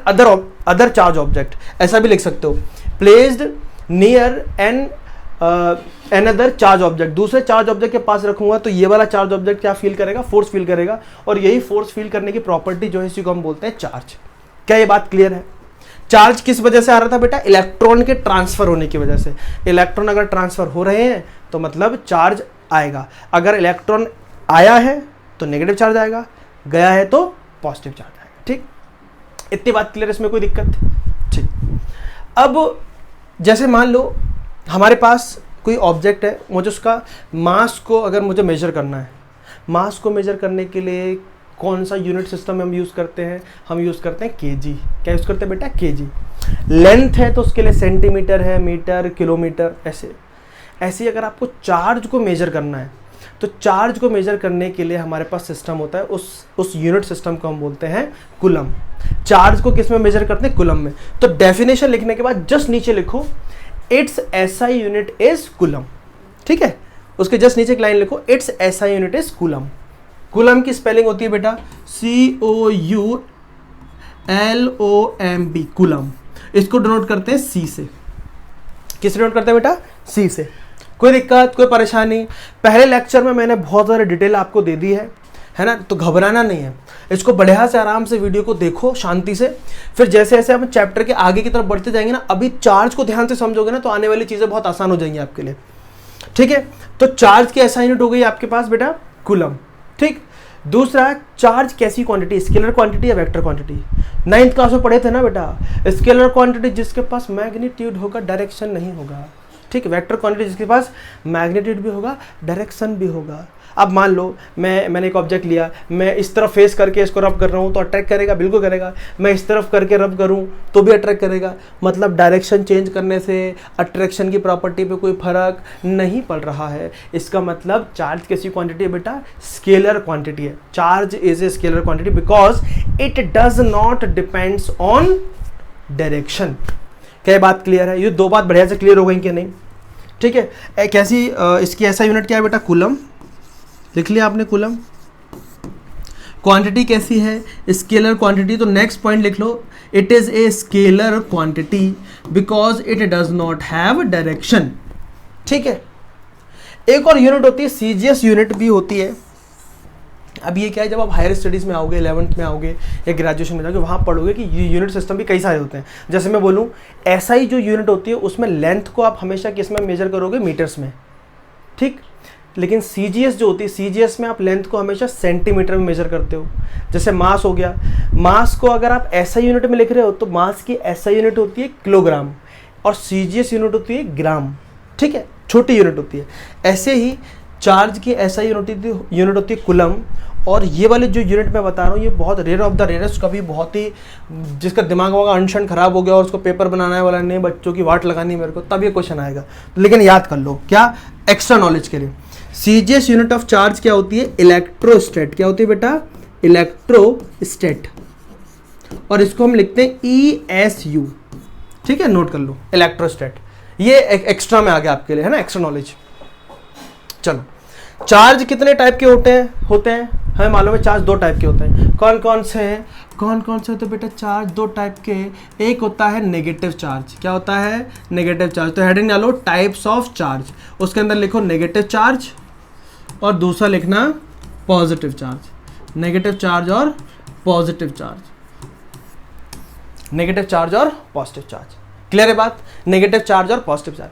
other charge object, ऐसा भी लिख सकते हो, placed near another charge object, दूसरे चार्ज ऑब्जेक्ट के पास रखूंगा तो ये वाला चार्ज ऑब्जेक्ट क्या फील करेगा, फोर्स फील करेगा, और यही फोर्स फील करने की प्रॉपर्टी जो है इसी को हम बोलते हैं चार्ज। क्या ये बात क्लियर है? चार्ज किस वजह से आ रहा था बेटा, इलेक्ट्रॉन के ट्रांसफर होने की वजह से। इलेक्ट्रॉन अगर ट्रांसफर हो रहे हैं तो मतलब चार्ज आएगा। अगर इलेक्ट्रॉन आया है तो नेगेटिव चार्ज आएगा, गया है तो पॉजिटिव चार्ज आएगा। ठीक, इतनी बात क्लियर, इसमें कोई दिक्कत? ठीक, अब जैसे मान लो हमारे पास कोई ऑब्जेक्ट है, मुझे उसका मास को अगर मुझे मेजर करना है, मास को मेजर करने के लिए कौन सा यूनिट सिस्टम हम यूज़ करते हैं, हम यूज़ करते हैं केजी। क्या यूज़ करते हैं बेटा, केजी। लेंथ है तो उसके लिए सेंटीमीटर है, मीटर, किलोमीटर, ऐसे अगर आपको चार्ज को मेजर करना है तो चार्ज को मेजर करने के लिए हमारे पास सिस्टम होता है, उस यूनिट सिस्टम को हम बोलते हैं कूलम। चार्ज को किस में मेजर करते हैं, कूलम में। तो डेफिनेशन लिखने के बाद जस्ट नीचे लिखो, it's SI unit is coulomb. ठीक है, उसके जस्ट नीचे एक लाइन लिखो, it's SI unit is coulomb. Coulomb की स्पेलिंग होती है बेटा COULOMB, कूलम। इसको डिनोट करते हैं C से। किस डिनोट करते हैं बेटा, C से। कोई दिक्कत, कोई परेशानी? पहले लेक्चर में मैंने बहुत ज़्यादा डिटेल आपको दे दी है ना, तो घबराना नहीं है। इसको बढ़िया से आराम से वीडियो को देखो शांति से, फिर जैसे जैसे हम चैप्टर के आगे की तरफ बढ़ते जाएंगे ना, अभी चार्ज को ध्यान से समझोगे ना तो आने वाली चीज़ें बहुत आसान हो जाएंगी आपके लिए। ठीक है, तो चार्ज की ऐसा यूनिट हो गई आपके पास बेटा कूलम। ठीक, दूसरा, चार्ज कैसी क्वांटिटी, स्केलर क्वांटिटी या वेक्टर क्वांटिटी। 9th क्लास में पढ़े थे ना बेटा, स्केलर क्वांटिटी जिसके पास मैग्नीट्यूड होगा, डायरेक्शन नहीं होगा। ठीक है, वेक्टर क्वांटिटी जिसके पास मैग्नीट्यूड भी होगा, डायरेक्शन भी होगा। अब मान लो मैंने एक ऑब्जेक्ट लिया, मैं इस तरफ फेस करके इसको रब कर रहा हूँ तो अट्रैक्ट करेगा, बिल्कुल करेगा। मैं इस तरफ करके रब करूँ तो भी अट्रैक्ट करेगा। मतलब डायरेक्शन चेंज करने से अट्रैक्शन की प्रॉपर्टी पे कोई फर्क नहीं पड़ रहा है। इसका मतलब चार्ज कैसी क्वांटिटी है बेटा? स्केलर क्वांटिटी है। Charge is a scalar quantity because it does not depends on direction. क्या बात क्लियर है? ये दो बात बढ़िया से क्लियर हो गई कि नहीं? ठीक है। एक ऐसी इसकी ऐसा यूनिट क्या है बेटा? कूलम। लिख लिया आपने कूलम। क्वांटिटी कैसी है? Scalar quantity. तो नेक्स्ट पॉइंट लिख लो, it is a scalar quantity because it does not have direction. ठीक है। एक और यूनिट होती है सीजीएस यूनिट भी होती है। अब ये क्या है, जब आप हायर स्टडीज़ में आओगे, 11th में आओगे या ग्रेजुएशन में जाओगे, वहाँ पढ़ोगे कि ये यूनिट सिस्टम भी कई सारे होते हैं। जैसे मैं बोलूँ एसआई जो यूनिट होती है उसमें लेंथ को आप हमेशा किस में मेजर करोगे? मीटर्स में। ठीक। लेकिन सीजीएस जो होती है, सीजीएस में आप लेंथ को हमेशा सेंटीमीटर में मेजर करते हो। जैसे मास हो गया, मास को अगर आप एसआई यूनिट में लिख रहे हो तो मास की एसआई यूनिट होती है किलोग्राम और सीजीएस यूनिट होती है ग्राम। ठीक है, छोटी यूनिट होती है। ऐसे ही चार्ज की एसआई यूनिट होती है कूलम। और ये वाले जो यूनिट मैं बता रहा हूँ ये बहुत रेयर ऑफ द रेयरेस्ट, कभी बहुत ही जिसका दिमाग होगा अनशन खराब हो गया और उसको पेपर बनाना है वाला नहीं, बच्चों की वाट लगानी है मेरे को, तब ये क्वेश्चन आएगा। लेकिन याद कर लो, क्या एक्स्ट्रा नॉलेज के लिए। सीजीएस यूनिट ऑफ चार्ज क्या होती है? इलेक्ट्रोस्टेट। क्या होती है बेटा? इलेक्ट्रोस्टेट। और इसको हम लिखते हैं ESU। ठीक है, नोट कर लो, इलेक्ट्रोस्टेट। ये एक्स्ट्रा में आ गया आपके लिए, है ना, एक्स्ट्रा नॉलेज। चलो, चार्ज कितने टाइप के होते हैं हमें मालूम है। चार्ज दो टाइप के होते हैं। कौन कौन से होते हैं बेटा? चार्ज दो टाइप के। एक होता है नेगेटिव चार्ज। क्या होता है? Negative charge. तो हेडिंग डालो टाइप्स ऑफ चार्ज, उसके अंदर लिखो नेगेटिव चार्ज और दूसरा लिखना पॉजिटिव चार्ज। नेगेटिव चार्ज और पॉजिटिव चार्ज। नेगेटिव चार्ज और पॉजिटिव चार्ज। क्लियर है बात? नेगेटिव चार्ज और पॉजिटिव चार्ज।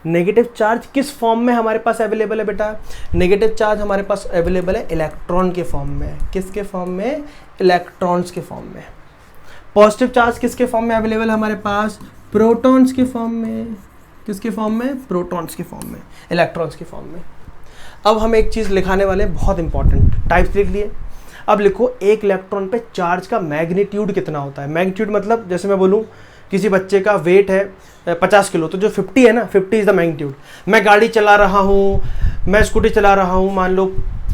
नेगेटिव चार्ज किस फॉर्म में हमारे पास अवेलेबल है बेटा? नेगेटिव चार्ज हमारे पास अवेलेबल है इलेक्ट्रॉन के फॉर्म में। किसके फॉर्म में? इलेक्ट्रॉन्स के फॉर्म में। पॉजिटिव चार्ज किसके फॉर्म में अवेलेबल है हमारे पास? प्रोटॉन्स के फॉर्म में। किसके फॉर्म में? प्रोटॉन्स के फॉर्म में, इलेक्ट्रॉन्स के फॉर्म में। अब हम एक चीज़ लिखाने वाले हैं, बहुत इंपॉर्टेंट। टाइप्स लिख लिए। अब लिखो एक इलेक्ट्रॉन पे चार्ज का मैग्नीट्यूड कितना होता है। मैग्नीट्यूड मतलब जैसे मैं बोलूँ किसी बच्चे का वेट है 50 किलो, तो जो 50 है ना, 50 इज द मैग्नीट्यूड। मैं गाड़ी चला रहा हूँ, मैं स्कूटी चला रहा हूँ मान लो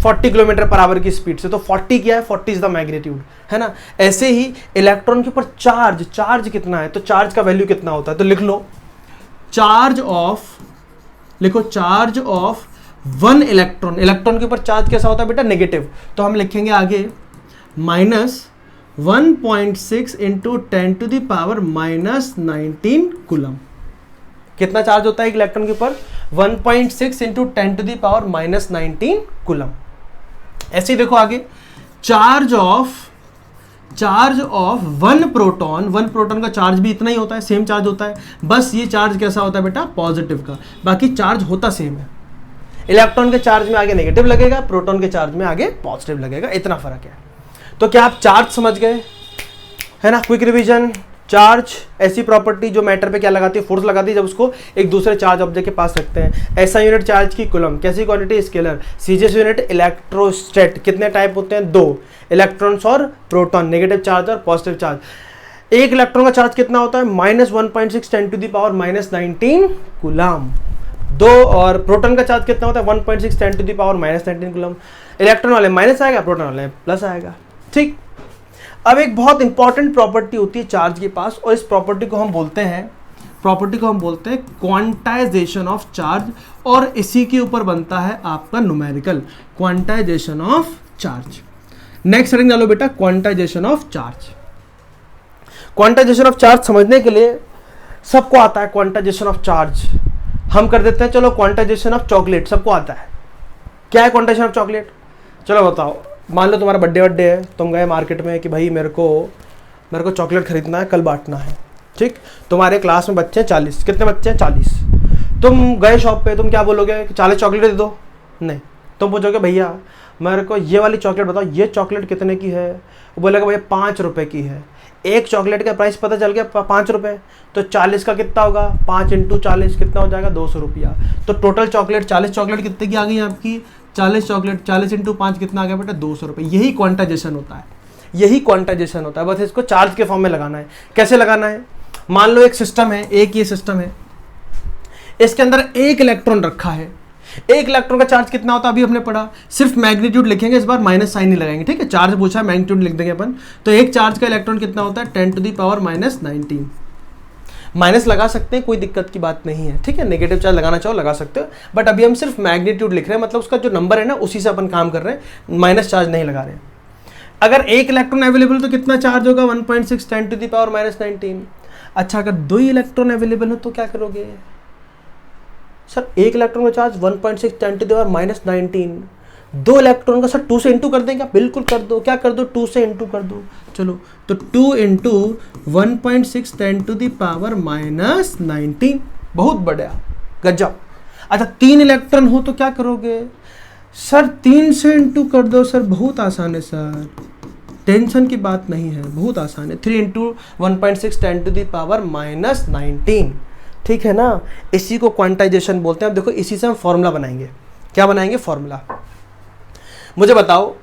40 किलोमीटर पर आवर की स्पीड से, तो 40 क्या है? 40 इज द मैग्नीट्यूड, है ना। ऐसे ही इलेक्ट्रॉन के ऊपर चार्ज कितना है, तो चार्ज का वैल्यू कितना होता है? तो लिख लो charge of one electron. Electron के ऊपर चार्ज कैसा होता है बेटा? नेगेटिव। तो हम लिखेंगे आगे -1.6 इंटू 10⁻⁻19 कूलम। कितना चार्ज होता है एक इलेक्ट्रॉन के ऊपर? 1.6 इंटू 10⁻⁻19 कूलम। ऐसे ही देखो आगे, चार्ज ऑफ वन प्रोटॉन का चार्ज भी इतना ही होता है, सेम चार्ज होता है। बस ये चार्ज कैसा होता है बेटा? पॉजिटिव का। बाकी चार्ज होता सेम है। इलेक्ट्रॉन के चार्ज में आगे नेगेटिव लगेगा, प्रोटॉन के चार्ज में आगे पॉजिटिव लगेगा, इतना फर्क है। तो क्या आप चार्ज समझ गए, है ना? Quick revision. चार्ज ऐसी प्रॉपर्टी जो मैटर पे क्या लगाती है? फोर्स लगाती है जब उसको एक दूसरे चार्ज ऑब्जेक्ट के पास रखते हैं। ऐसा यूनिट चार्ज की कूलम। कैसी क्वांटिटी? स्केलर। CGS unit इलेक्ट्रोस्टेट। कितने टाइप होते हैं? दो, इलेक्ट्रॉन्स और प्रोटॉन। नेगेटिव चार्ज और पॉजिटिव चार्ज। एक इलेक्ट्रॉन का चार्ज कितना होता है? -1.6 10⁻⁻19 कूलम। दो और प्रोटॉन का चार्ज कितना होता है? 1.6 10⁻⁻19 कूलम। इलेक्ट्रॉन वाले माइनस आएगा, प्रोटॉन वाले प्लस आएगा। ठीक। अब एक बहुत इंपॉर्टेंट प्रॉपर्टी होती है चार्ज के पास, और इस प्रॉपर्टी को हम बोलते हैं क्वांटाइजेशन ऑफ चार्ज, और इसी के ऊपर बनता है आपका numerical, quantization of charge. Next heading डालो बेटा, quantization of charge. Quantization of charge समझने के लिए सबको आता है क्वांटाइजेशन ऑफ चार्ज। हम कर देते हैं, चलो क्वांटाइजेशन ऑफ चॉकलेट सबको आता है। क्या है क्वांटाइजेशन ऑफ चॉकलेट? चलो बताओ। मान लो तुम्हारा बर्थडे है, तुम गए मार्केट में कि भाई मेरे को चॉकलेट खरीदना है, कल बांटना है। ठीक। तुम्हारे क्लास में बच्चे हैं 40। कितने बच्चे हैं? 40। तुम गए शॉप पे, तुम क्या बोलोगे कि 40 चॉकलेट दे दो? नहीं, तुम पूछोगे भैया मेरे को ये वाली चॉकलेट बताओ, ये चॉकलेट कितने की है? वो बोलेगा भैया 5 रुपये की है। एक चॉकलेट का प्राइस पता चल गया 5 रुपये, तो 40 का कितना होगा, 5 × 40 कितना हो जाएगा, 200 रुपया। तो टोटल चॉकलेट 40 चॉकलेट कितने की आ गई आपकी, 40 चॉकलेट, 40 × 5 कितना आ गया बेटा, 200 रुपये। यही क्वांटाइजेशन होता है, यही क्वांटाइजेशन होता है। बस इसको चार्ज के फॉर्म में लगाना है। कैसे लगाना है, मान लो एक सिस्टम है, एक ये सिस्टम है, इसके अंदर एक इलेक्ट्रॉन रखा है। एक इलेक्ट्रॉन का चार्ज कितना होता है अभी हमने पढ़ा, सिर्फ मैग्नीट्यूड लिखेंगे, इस बार माइनस साइन नहीं लगाएंगे, ठीक है। चार्ज पूछा है, मैग्नीट्यूड लिख देंगे अपन। तो एक चार्ज का इलेक्ट्रॉन कितना होता है, 10⁻⁻⁹। माइनस लगा सकते हैं, कोई दिक्कत की बात नहीं है, ठीक है। नेगेटिव चार्ज लगाना चाहो लगा सकते हो, बट अभी हम सिर्फ मैग्नीट्यूड लिख रहे हैं, मतलब उसका जो नंबर है ना उसी से अपन काम कर रहे हैं, माइनस चार्ज नहीं लगा रहे हैं। अगर एक इलेक्ट्रॉन अवेलेबल तो कितना चार्ज होगा, 1.6 10⁻⁻⁹। अच्छा, अगर 2 इलेक्ट्रॉन अवेलेबल हो तो क्या करोगे सर, एक इलेक्ट्रॉन का चार्ज 1.6 10⁻⁻⁹, 2 इलेक्ट्रॉन का सर 2 से इंटू कर दें क्या, बिल्कुल कर दो, क्या कर दो, 2 से इंटू कर दो। चलो, तो 2 × 1.6 10⁻⁻⁹, बहुत बढ़िया, गजब। अच्छा, 3 इलेक्ट्रॉन हो तो क्या करोगे सर, 3 से इंटू कर दो सर, बहुत आसान है सर, टेंशन की बात नहीं है, बहुत आसान है। 3 × 1.6 10⁻⁻⁹, ठीक है ना। इसी को क्वांटाइजेशन बोलते हैं। अब देखो, इसी से हम फॉर्मूला बनाएंगे। क्या बनाएंगे, फॉर्मूला। मुझे बताओ,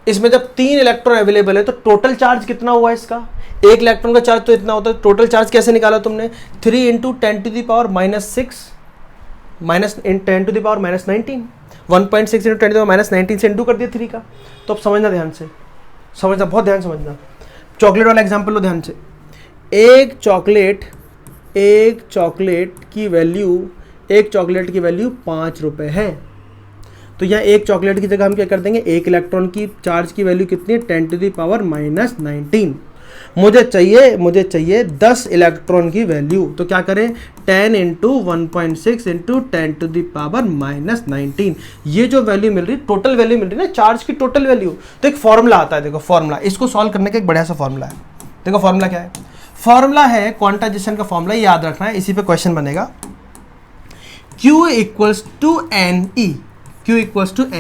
इसमें जब 3 इलेक्ट्रॉन अवेलेबल है तो टोटल चार्ज कितना हुआ इसका, एक इलेक्ट्रॉन का चार्ज तो इतना होता है, टोटल चार्ज कैसे निकाला तुमने, 3 × 10⁻⁻⁶ -10⁻⁻⁹, 1.6 × 10⁻⁻⁹ से इंटू कर दिया 3 का। तो अब समझना ध्यान से, समझना, बहुत ध्यान समझना। चॉकलेट वाला एग्जाम्पल लो ध्यान से। एक चॉकलेट की वैल्यू 5 रुपये है। तो यहाँ एक चॉकलेट की जगह हम क्या कर देंगे, एक इलेक्ट्रॉन की चार्ज की वैल्यू कितनी है, 10⁻⁻⁹। मुझे चाहिए 10 इलेक्ट्रॉन की वैल्यू। तो क्या करें, 10 × 1.6 × 10⁻⁻⁹। ये जो वैल्यू मिल रही, टोटल वैल्यू मिल रही है ना, चार्ज की टोटल वैल्यू। तो एक फॉर्मूला आता है, देखो फॉर्मूला, इसको सॉल्व करने का एक बढ़िया सा फॉर्मूला है। देखो फॉर्मूला क्या है, फॉर्मूला है क्वांटाइजेशन का फॉर्मूला, याद रखना है, इसी पे क्वेश्चन बनेगा। Q =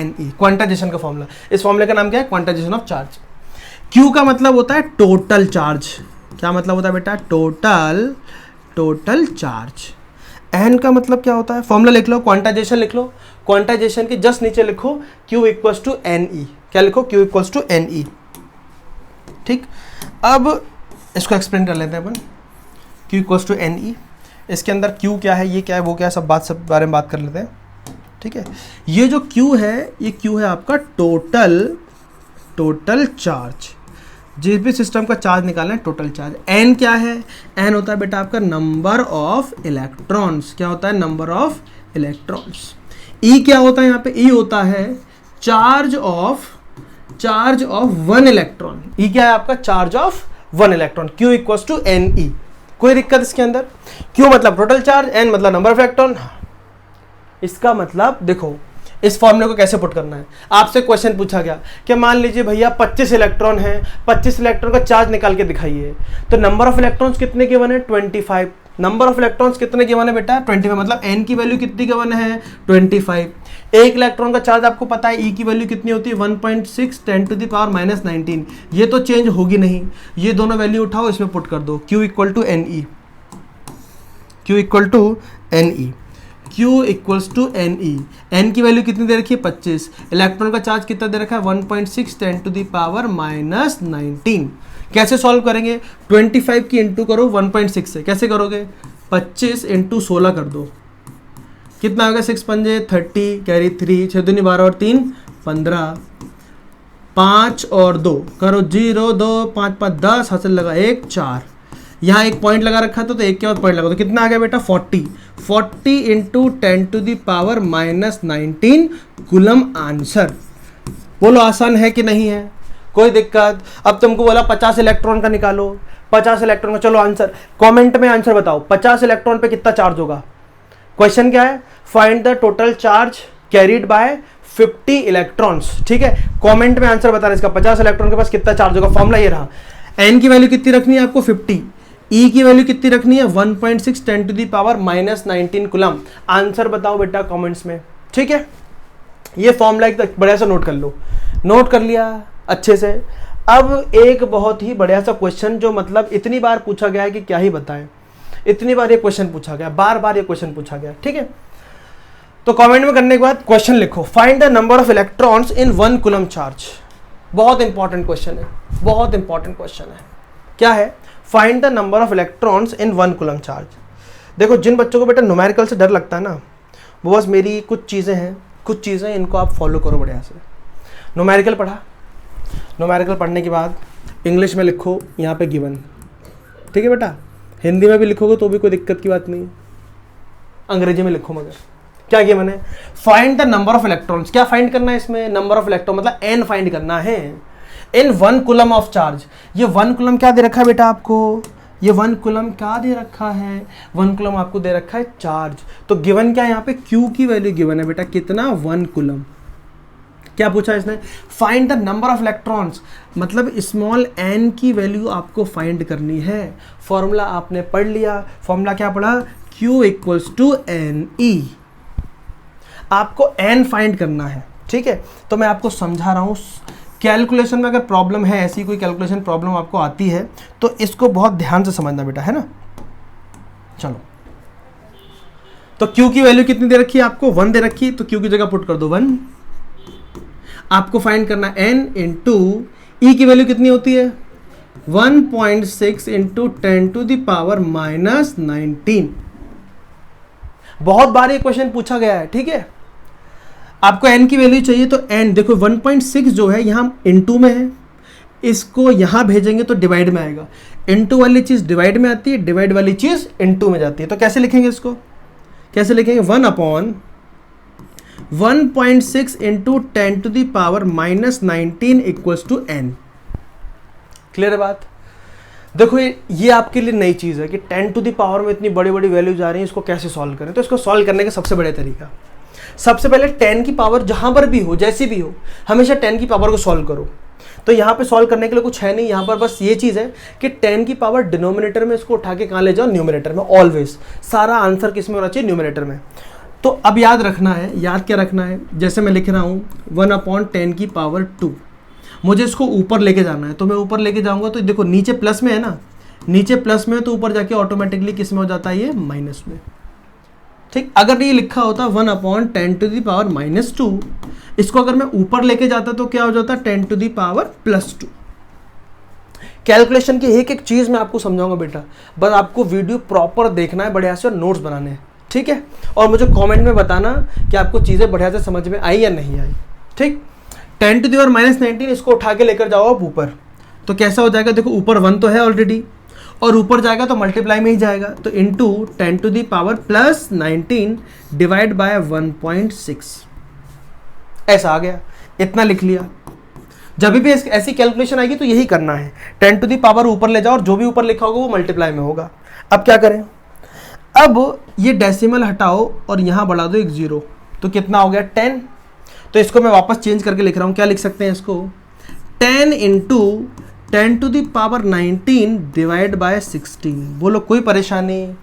NE, क्वांटाइजेशन का फॉर्मूला। इस फॉर्मूले का नाम क्या है, क्वांटाइजेशन ऑफ चार्ज। Q का मतलब होता है टोटल चार्ज। क्या मतलब होता है बेटा, टोटल चार्ज। N का मतलब क्या होता है, फॉर्मूला लिख लो, क्वांटाइजेशन लिख लो, क्वांटाइजेशन के जस्ट नीचे लिखो Q = NE। क्या लिखो, Q = NE, ठीक। अब इसको एक्सप्लेन कर लेते हैं अपन। Q = NE, इसके अंदर Q क्या है, ये क्या है, वो क्या है, सब बारे में बात कर लेते हैं, ठीक है। ये जो Q है, ये Q है आपका टोटल चार्ज। जिस भी सिस्टम का चार्ज निकालना है, टोटल चार्ज। N क्या है, N होता है बेटा आपका नंबर ऑफ इलेक्ट्रॉन्स। क्या होता है, नंबर ऑफ इलेक्ट्रॉन्स। E क्या होता है, यहाँ पे E होता है चार्ज ऑफ 1 इलेक्ट्रॉन। E क्या है आपका, charge of 1 electron. Q = NE। कोई दिक्कत इसके अंदर, Q मतलब टोटल चार्ज, N मतलब नंबर ऑफ इलेक्ट्रॉन। इसका मतलब देखो, इस फॉर्मूले को कैसे पुट करना है। आपसे क्वेश्चन पूछा गया कि मान लीजिए भैया 25 इलेक्ट्रॉन है, 25 इलेक्ट्रॉन का चार्ज निकाल के दिखाइए। तो नंबर ऑफ इलेक्ट्रॉन्स कितने गिवन है, 25। नंबर ऑफ इलेक्ट्रॉन्स कितने गिवन है बेटा, 25। मतलब N की वैल्यू कितनी गिवन है, 25। एक इलेक्ट्रॉन का चार्ज आपको पता है, E की वैल्यू कितनी होती है, 1.6 10⁻⁻⁹। ये तो चेंज होगी नहीं, ये दोनों वैल्यू उठाओ, इसमें पुट कर दो। Q = NE, Q = NE। N की वैल्यू कितनी दे रखी है, 25। इलेक्ट्रॉन का चार्ज कितना दे रखा है, 1.6 10⁻⁻⁹। कैसे सॉल्व करेंगे, 25 की इंटू करो 1.6 से। कैसे करोगे, 25 × 16 कर दो, कितना होगा, 6 × 5 = 30, कैरी 3, 6 दूनी 12 और 3 15, 5 और 2 करो 0 2 5 5 10, हासिल लगा 1 4। यहाँ एक पॉइंट लगा रखा था, तो एक के बाद पॉइंट लगा, तो कितना आ गया बेटा, 40 × 10⁻⁻⁹ कूलम आंसर। बोलो आसान है कि नहीं है, कोई दिक्कत। अब तुमको बोला 50 इलेक्ट्रॉन का निकालो, 50 इलेक्ट्रॉन का, चलो आंसर कमेंट में आंसर बताओ, 50 इलेक्ट्रॉन पे कितना चार्ज होगा। क्वेश्चन क्या है, find the total charge carried bye 50 electrons, ठीक है। कमेंट में आंसर बताना इसका, 50 इलेक्ट्रॉन के पास कितना चार्ज होगा। फॉर्मूला ये रहा, N की वैल्यू कितनी रखनी है आपको, 50। E की वैल्यू कितनी रखनी है, 1.6 10⁻⁻⁹ कूलम। आंसर बताओ बेटा कमेंट्स में, ठीक है। ये फॉर्मूला एक बढ़िया सा नोट कर लो, नोट कर लिया अच्छे से। अब एक बहुत ही बढ़िया सा क्वेश्चन जो मतलब इतनी बार पूछा गया है कि क्या ही बताएं, इतनी बार ये क्वेश्चन पूछा गया, बार बार ये क्वेश्चन पूछा गया, ठीक है। तो कमेंट में करने के बाद क्वेश्चन लिखो, find the number of electrons in 1 coulomb charge. बहुत इंपॉर्टेंट क्वेश्चन है, बहुत इंपॉर्टेंट क्वेश्चन है। क्या है? Find the number of electrons in 1 coulomb charge. देखो जिन बच्चों को बेटा न्यूमेरिकल से डर लगता है ना, वो बस मेरी कुछ चीज़ें हैं, कुछ चीज़ें इनको आप फॉलो करो बढ़िया से। न्यूमेरिकल पढ़ा, न्यूमेरिकल पढ़ने के बाद इंग्लिश में लिखो यहाँ पे गिवन, ठीक है बेटा। हिंदी में भी लिखोगे तो भी कोई दिक्कत की बात नहीं, अंग्रेजी में लिखो मगर क्या गिवन है? Find the number of electrons. क्या फाइंड करना है इसमें? नंबर ऑफ इलेक्ट्रॉन, मतलब एन फाइंड करना है इन 1 कूलम ऑफ चार्ज। ये 1 कूलम क्या दे रखा है बेटा आपको? ये 1 कूलम क्या दे रखा है? 1 कूलम आपको दे रखा है चार्ज। तो गिवन क्या है यहाँ पे? Q की वैल्यू गिवन है बेटा, कितना? 1 कूलम। क्या पूछा इसने? Find the number of electrons, मतलब स्मॉल n की वैल्यू आपको फाइंड करनी है। फॉर्मूला आपने पढ़ लिया, फॉर्मूला क्या पढ़ा? Q equals to NE। आपको n फाइंड करना है, ठीक है। तो मैं आपको समझा रहा हूँ, कैलकुलेशन में अगर प्रॉब्लम है, ऐसी कोई कैलकुलेशन प्रॉब्लम आपको आती है तो इसको बहुत ध्यान से समझना बेटा, है ना। चलो, तो Q की वैल्यू कितनी दे रखी है आपको? 1 दे रखी है, तो Q की जगह पुट कर दो 1। आपको फाइंड करना है n इंटू E की वैल्यू कितनी होती है? 1.6 into 10 to the power minus 19। बहुत बार ये क्वेश्चन पूछा गया है, ठीक है। आपको n की वैल्यू चाहिए तो n देखो 1.6 जो है यहाँ इनटू में है, इसको यहाँ भेजेंगे तो डिवाइड में आएगा। इनटू वाली चीज़ डिवाइड में आती है, डिवाइड वाली चीज़ इनटू में जाती है। तो कैसे लिखेंगे इसको? कैसे लिखेंगे? 1/1.6 into 10 to the power minus 19 equals to n। Clear है बात? देखो ये आपके लिए नई चीज़ है कि 10 टू द पावर में इतनी बड़ी बड़ी वैल्यूज आ रही हैं, इसको कैसे सॉल्व करें। तो इसको सॉल्व करने का सबसे बड़ा तरीका, सबसे पहले 10 की पावर जहां पर भी हो, जैसी भी हो, हमेशा 10 की पावर को सॉल्व करो। तो यहाँ पे सॉल्व करने के लिए कुछ है नहीं, यहाँ पर बस ये चीज़ है कि 10 की पावर डिनोमिनेटर में इसको उठा के कहाँ ले जाओ? न्यूमरेटर में। ऑलवेज सारा आंसर किस में होना चाहिए? न्यूमरेटर में। तो अब याद रखना है, याद क्या रखना है? जैसे मैं लिख रहा हूँ 1/10 की पावर 2, मुझे इसको ऊपर लेके जाना है। तो मैं ऊपर लेके जाऊँगा तो देखो नीचे प्लस में है ना, नीचे प्लस में है तो ऊपर जाके ऑटोमेटिकली किस में हो जाता है? ये माइनस में, ठीक। अगर ये लिखा होता 1/10 टू द पावर -2, इसको अगर मैं ऊपर लेके जाता तो क्या हो जाता? 10 टू द पावर +2। कैलकुलेशन की एक एक चीज मैं आपको समझाऊंगा बेटा, बस आपको वीडियो प्रॉपर देखना है, बढ़िया से और नोट्स बनाने हैं, ठीक है। और मुझे कमेंट में बताना कि आपको चीजें बढ़िया से समझ में आई या नहीं आई, ठीक। 10 टू द पावर -19 इसको उठा के लेकर जाओ आप ऊपर, तो कैसा हो जाएगा? देखो ऊपर 1 तो है ऑलरेडी, और ऊपर जाएगा तो मल्टीप्लाई में ही जाएगा, तो into 10 to the power +19 divide by 1.6, ऐसा आ गया। इतना लिख लिया। जब भी ऐसी कैलकुलेशन आएगी तो यही करना है, 10 टू द पावर ऊपर ले जाओ और जो भी ऊपर लिखा होगा वो मल्टीप्लाई में होगा। अब क्या करें? अब ये डेसिमल हटाओ और यहाँ बढ़ा दो एक 0, तो कितना हो गया? 10। तो इसको मैं वापस चेंज करके लिख रहा हूँ, क्या लिख सकते हैं इसको? 10 into 10 to the power 19 divide by 16। बोलो कोई परेशानी?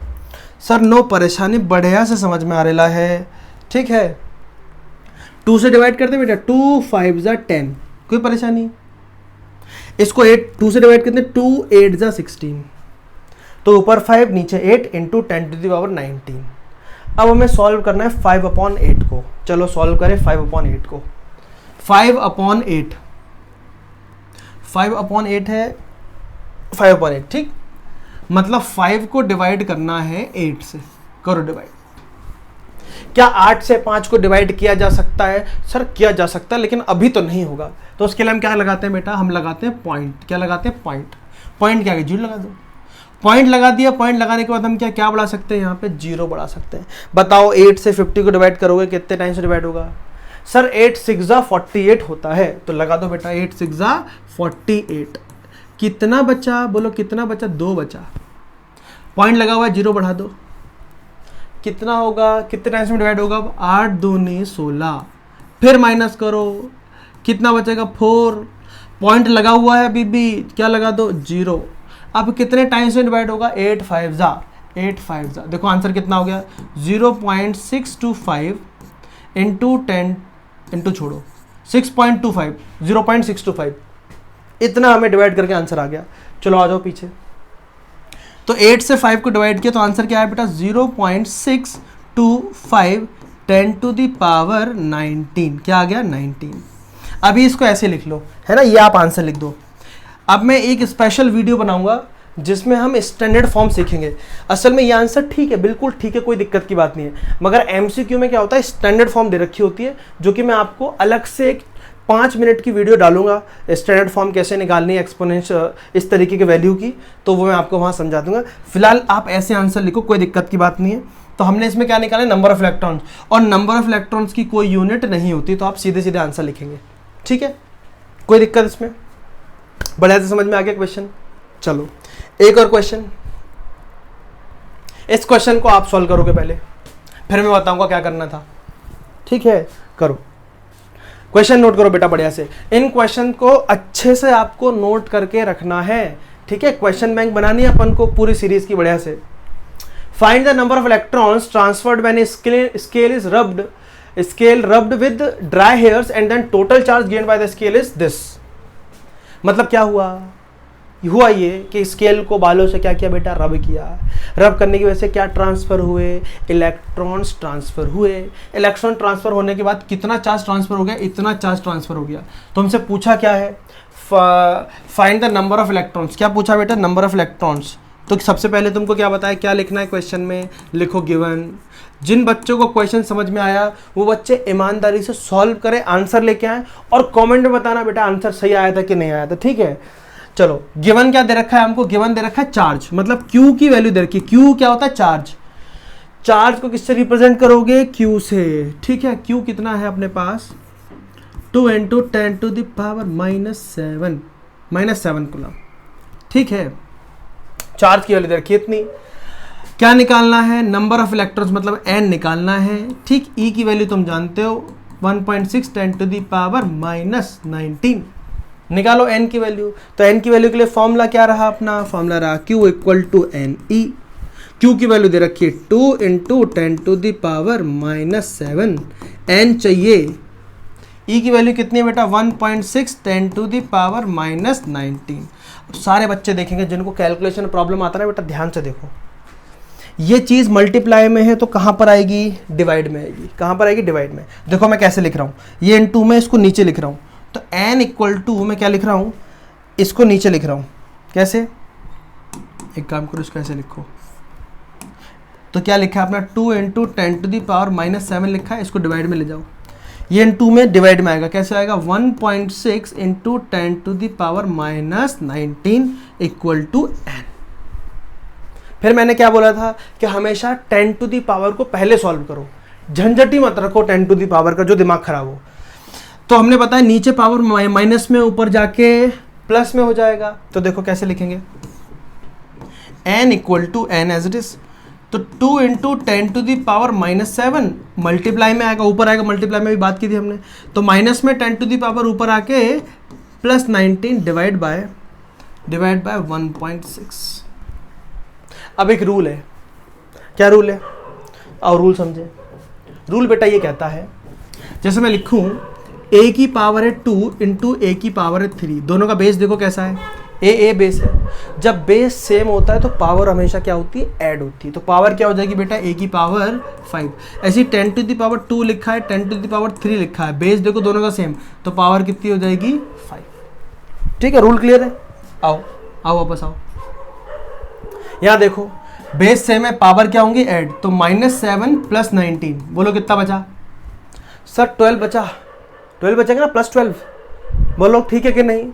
सर नो परेशानी, बढ़िया से समझ में आ रहा है, ठीक है। 2 से डिवाइड करते बेटा, 2 5 जा 10, कोई परेशानी? इसको 2 से डिवाइड करते, 2 8 जा 16, तो ऊपर 5 नीचे 8 इंटू 10 टू द पावर 19। अब हमें सॉल्व करना है 5/8 को। चलो सॉल्व करें 5/8 को। 5/8 5/8 है 5/8, ठीक। मतलब 5 को डिवाइड करना है 8 से, करो डिवाइड। क्या 8 से 5 को डिवाइड किया जा सकता है? सर किया जा सकता है, लेकिन अभी तो नहीं होगा। तो उसके लिए हम क्या लगाते हैं बेटा? हम लगाते हैं पॉइंट। क्या लगाते हैं? पॉइंट। पॉइंट क्या है? 0 लगा दो। पॉइंट लगा दिया। पॉइंट लगाने के बाद हम क्या बढ़ा सकते हैं? यहाँ पे 0 बढ़ा सकते हैं। बताओ 8 से 50 को डिवाइड करोगे कितने टाइम से डिवाइड होगा? सर 8 6 जा 48 होता है, तो लगा दो बेटा 8 6 जा 48। कितना बचा? बोलो कितना बचा? 2 बचा। पॉइंट लगा हुआ है, 0 बढ़ा दो, कितना होगा? कितने टाइम्स में डिवाइड होगा? 8 दूनी 16। फिर माइनस करो, कितना बचेगा? 4। पॉइंट लगा हुआ है बीबी, क्या लगा दो? 0। अब कितने टाइम्स में डिवाइड होगा? 8 5 जा 8 5 जा। देखो आंसर कितना हो गया? 0.625 इंटू 10 इंटू छोड़ो 6.25 0.625। इतना हमें डिवाइड करके आंसर आ गया। चलो आ जाओ पीछे। तो 8 से 5 को डिवाइड किया तो आंसर क्या है बेटा 0.625 10 टू द पावर 19। क्या आ गया 19। अभी इसको ऐसे लिख लो, है ना, ये आप आंसर लिख दो। अब मैं एक स्पेशल वीडियो बनाऊंगा जिसमें हम स्टैंडर्ड फॉर्म सीखेंगे। असल में ये आंसर ठीक है, बिल्कुल ठीक है, कोई दिक्कत की बात नहीं है, मगर एमसीक्यू में क्या होता है स्टैंडर्ड फॉर्म दे रखी होती है, जो कि मैं आपको अलग से एक 5 मिनट की वीडियो डालूंगा स्टैंडर्ड फॉर्म कैसे निकालनी है एक्सपोनेंशियल इस तरीके के वैल्यू की, तो वो मैं आपको वहाँ समझा दूंगा। फिलहाल आप ऐसे आंसर लिखो, कोई दिक्कत की बात नहीं है। तो हमने इसमें क्या निकाला, नंबर ऑफ इलेक्ट्रॉन्स, और नंबर ऑफ इलेक्ट्रॉन्स की कोई यूनिट नहीं होती, तो आप सीधे सीधे आंसर लिखेंगे। ठीक है, कोई दिक्कत इसमें? बढ़िया से समझ में आ गया क्वेश्चन। चलो एक और क्वेश्चन, इस क्वेश्चन को आप सॉल्व करोगे पहले, फिर मैं बताऊंगा क्या करना था। ठीक है, करो क्वेश्चन, नोट करो बेटा बढ़िया से। इन क्वेश्चन को अच्छे से आपको नोट करके रखना है। ठीक है, क्वेश्चन बैंक बनानी है अपन को पूरी सीरीज की बढ़िया से। Find the number of electrons transferred when scale is rubbed with dry hairs and then total charge gained by the scale is this। मतलब क्या हुआ ये कि स्केल को बालों से क्या किया बेटा, रब किया। रब करने की वजह से क्या ट्रांसफर हुए, इलेक्ट्रॉन्स ट्रांसफर हुए। इलेक्ट्रॉन ट्रांसफर होने के बाद कितना चार्ज ट्रांसफर हो गया, इतना चार्ज ट्रांसफर हो गया। तो हमसे पूछा क्या है, find the number of electrons. क्या पूछा बेटा, नंबर ऑफ इलेक्ट्रॉन्स। तो सबसे पहले तुमको क्या बताया, क्या लिखना है क्वेश्चन में, लिखो गिवन। जिन बच्चों को क्वेश्चन समझ में आया वो बच्चे ईमानदारी से सॉल्व करें, आंसर लेके आए और कमेंट में बताना बेटा आंसर सही आया था कि नहीं आया था। ठीक है, चलो गिवन क्या दे रखा है हमको, गिवन दे रखा है चार्ज, मतलब Q की वैल्यू दे रखी है। Q क्या होता है, चार्ज। चार्ज को किससे रिप्रेजेंट करोगे, Q से। ठीक है, Q कितना है अपने पास, 2 × 10⁻⁻⁷ कूलम। ठीक है, चार्ज की वैल्यू दे रखी है इतनी। क्या निकालना है, नंबर ऑफ इलेक्ट्रॉन्स मतलब n निकालना है। ठीक, E की वैल्यू तुम जानते हो 1.6 10⁻⁻19। निकालो n की वैल्यू। तो n की वैल्यू के लिए फॉर्मूला क्या रहा अपना, फॉर्मूला रहा Q = NE। Q की वैल्यू दे रखी है 2 × 10⁻⁷ n चाहिए। E की वैल्यू कितनी है बेटा, 1.6 10⁻⁻19। सारे बच्चे देखेंगे जिनको कैलकुलेशन प्रॉब्लम आता है बेटा, ध्यान से देखो, ये चीज़ मल्टीप्लाई में है तो कहाँ पर आएगी, डिवाइड में आएगी। कहाँ पर आएगी, डिवाइड में। देखो मैं कैसे लिख रहा हूँ, ये n2 में इसको नीचे लिख रहा हूँ, तो n = मैं क्या लिख रहा हूँ, इसको नीचे लिख रहा हूँ। कैसे, एक काम करो, इसको ऐसे लिखो। तो क्या लिखा है अपना, 2 × 10⁻⁻7 लिखा है, इसको डिवाइड में ले जाओ। ये n2 में डिवाइड में आएगा, कैसे आएगा, 1.6 × 10⁻⁻19 = n। फिर मैंने क्या बोला था कि हमेशा 10 टू दी पावर को पहले सॉल्व करो, झंझट ही मत रखो 10 टू दी पावर का, जो दिमाग खराब हो। तो हमने बताया नीचे पावर माइनस में, ऊपर जाके प्लस में हो जाएगा। तो देखो कैसे लिखेंगे, n = n as it is. तो 2 × 10⁻⁻7 मल्टीप्लाई में आएगा, ऊपर आएगा, मल्टीप्लाई में भी बात की थी हमने। तो माइनस में 10 टू दी पावर ऊपर आके +19 डिवाइड बाय 1.6। अब एक रूल है, क्या रूल है, और रूल समझे। रूल बेटा ये कहता है, जैसे मैं लिखूं a की पावर है 2 × a की पावर है 3, दोनों का बेस देखो कैसा है, a बेस है। जब बेस सेम होता है तो पावर हमेशा क्या होती है, ऐड होती है। तो पावर क्या हो जाएगी बेटा, a की पावर 5। ऐसी 10 टू दी पावर 2 लिखा है, 10 टू दी पावर 3 लिखा है, बेस देखो दोनों का सेम, तो पावर कितनी हो जाएगी, 5। ठीक है, रूल क्लियर है। आओ वापस आओ, यहाँ देखो बेस सेम है, पावर क्या होंगी, ऐड। तो -7 + 19, बोलो कितना बचा सर, 12 बचा। 12 बचेगा ना, +12, बोलो ठीक है कि नहीं।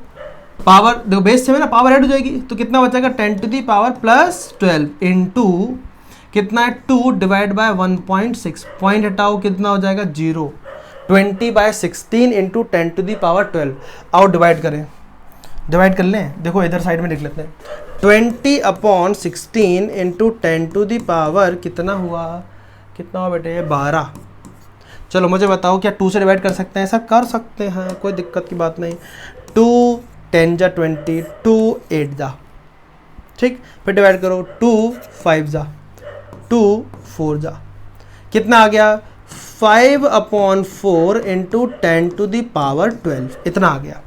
पावर देखो बेस सेम है ना, पावर ऐड हो जाएगी, तो कितना बचेगा, 10 टू दी पावर +12 इंटू कितना है, 2 डिवाइड बाय 1.6, पॉइंट हटाओ कितना हो जाएगा, 0। 20/16 इंटू 10 टू दी पावर 12। आओ डिवाइड करें, डिवाइड कर लें। देखो इधर साइड में लिख लेते हैं, 20/16 इंटू 10 टू दी पावर कितना हुआ बेटे, 12। चलो मुझे बताओ क्या 2 से डिवाइड कर सकते हैं, ऐसा कर सकते हैं, कोई दिक्कत की बात नहीं। 2 10 × 20, 2 8 जा, ठीक। फिर डिवाइड करो, 2 5 जा, 2 4 जा, कितना आ गया, 5/4 इंटू 10 टू दी पावर 12, इतना आ गया।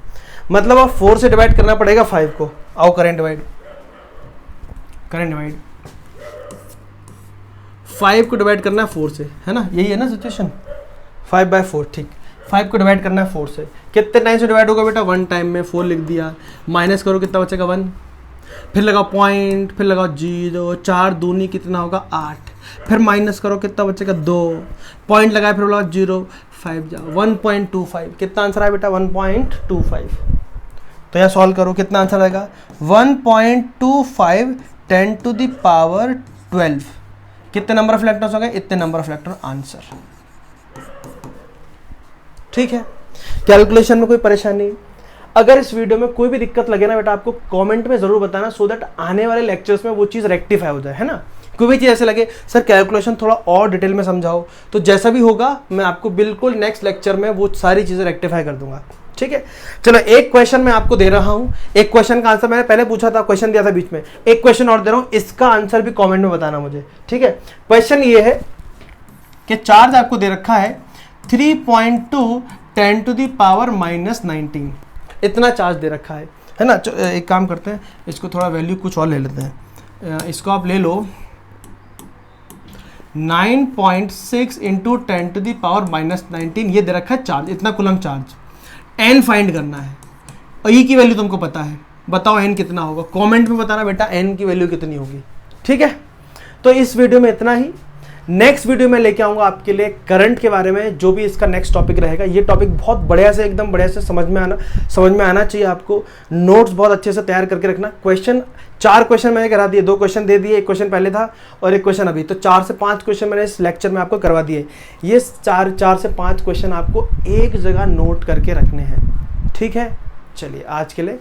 मतलब अब 4 से डिवाइड करना पड़ेगा 5 को। आओ करें डिवाइड, 5 को डिवाइड करना है 4 से, है ना, यही है ना सिचुएशन, 5/4, ठीक। 5 को डिवाइड करना है 4 से, कितने टाइम से डिवाइड होगा बेटा, 1 टाइम में, 4 लिख दिया। माइनस करो कितना बचेगा 1, फिर लगाओ पॉइंट, फिर लगाओ 0, 4 दूनी कितना होगा 8, फिर माइनस करो कितना बचेगा 2, पॉइंट लगाए फिर लगाओ 0, 5 जाओ 1.25, कितना आंसर आया बेटा 1.25। तो यह सॉल्व करो, कितना आंसर आएगा 1.25 10⁻12। कितने नंबर ऑफ फैक्टर्स हो गए, इतने नंबर ऑफ फैक्टर आंसर। ठीक है, कैलकुलेशन में कोई परेशानी, अगर इस वीडियो में कोई भी दिक्कत लगे ना बेटा आपको कमेंट में जरूर बताना, सो दैट आने वाले लेक्चर्स में वो चीज़ रेक्टिफाई हो जाए, है ना। कोई भी चीज़ ऐसे लगे सर कैलकुलेशन थोड़ा और डिटेल में समझाओ, तो जैसा भी होगा मैं आपको बिल्कुल नेक्स्ट लेक्चर में वो सारी चीज़ें रेक्टिफाई कर दूंगा। ठीक है, चलो एक क्वेश्चन मैं आपको दे रहा हूं, एक क्वेश्चन का आंसर मैंने पहले पूछा था, क्वेश्चन दिया था बीच में, एक क्वेश्चन और दे रहा हूं, इसका आंसर भी कमेंट में बताना मुझे। ठीक है, क्वेश्चन ये है कि चार्ज आपको दे रखा है 3.2 10⁻−19, इतना चार्ज दे रखा है ना। एक काम करते हैं, इसको थोड़ा वैल्यू कुछ और ले लेते हैं, इसको आप ले लो 9.6 × 10⁻−19, ये दे रखा है चार्ज, इतना कूलम चार्ज। एन फाइंड करना है और ई की वैल्यू तुमको पता है, बताओ एन कितना होगा, कमेंट में बताना बेटा एन की वैल्यू कितनी होगी। ठीक है, तो इस वीडियो में इतना ही। नेक्स्ट वीडियो में लेके आऊंगा आपके लिए करंट के बारे में, जो भी इसका नेक्स्ट टॉपिक रहेगा। ये टॉपिक बहुत बढ़िया से, एकदम बढ़िया से समझ में आना चाहिए आपको। नोट्स बहुत अच्छे से तैयार करके रखना। 4 क्वेश्चन मैंने करा दिए, 2 क्वेश्चन दे दिए, 1 क्वेश्चन पहले था और 1 क्वेश्चन अभी, तो 4 से 5 क्वेश्चन मैंने इस लेक्चर में आपको करवा दिए। ये 4 से 5 क्वेश्चन आपको एक जगह नोट करके रखने हैं। ठीक है, चलिए आज के लिए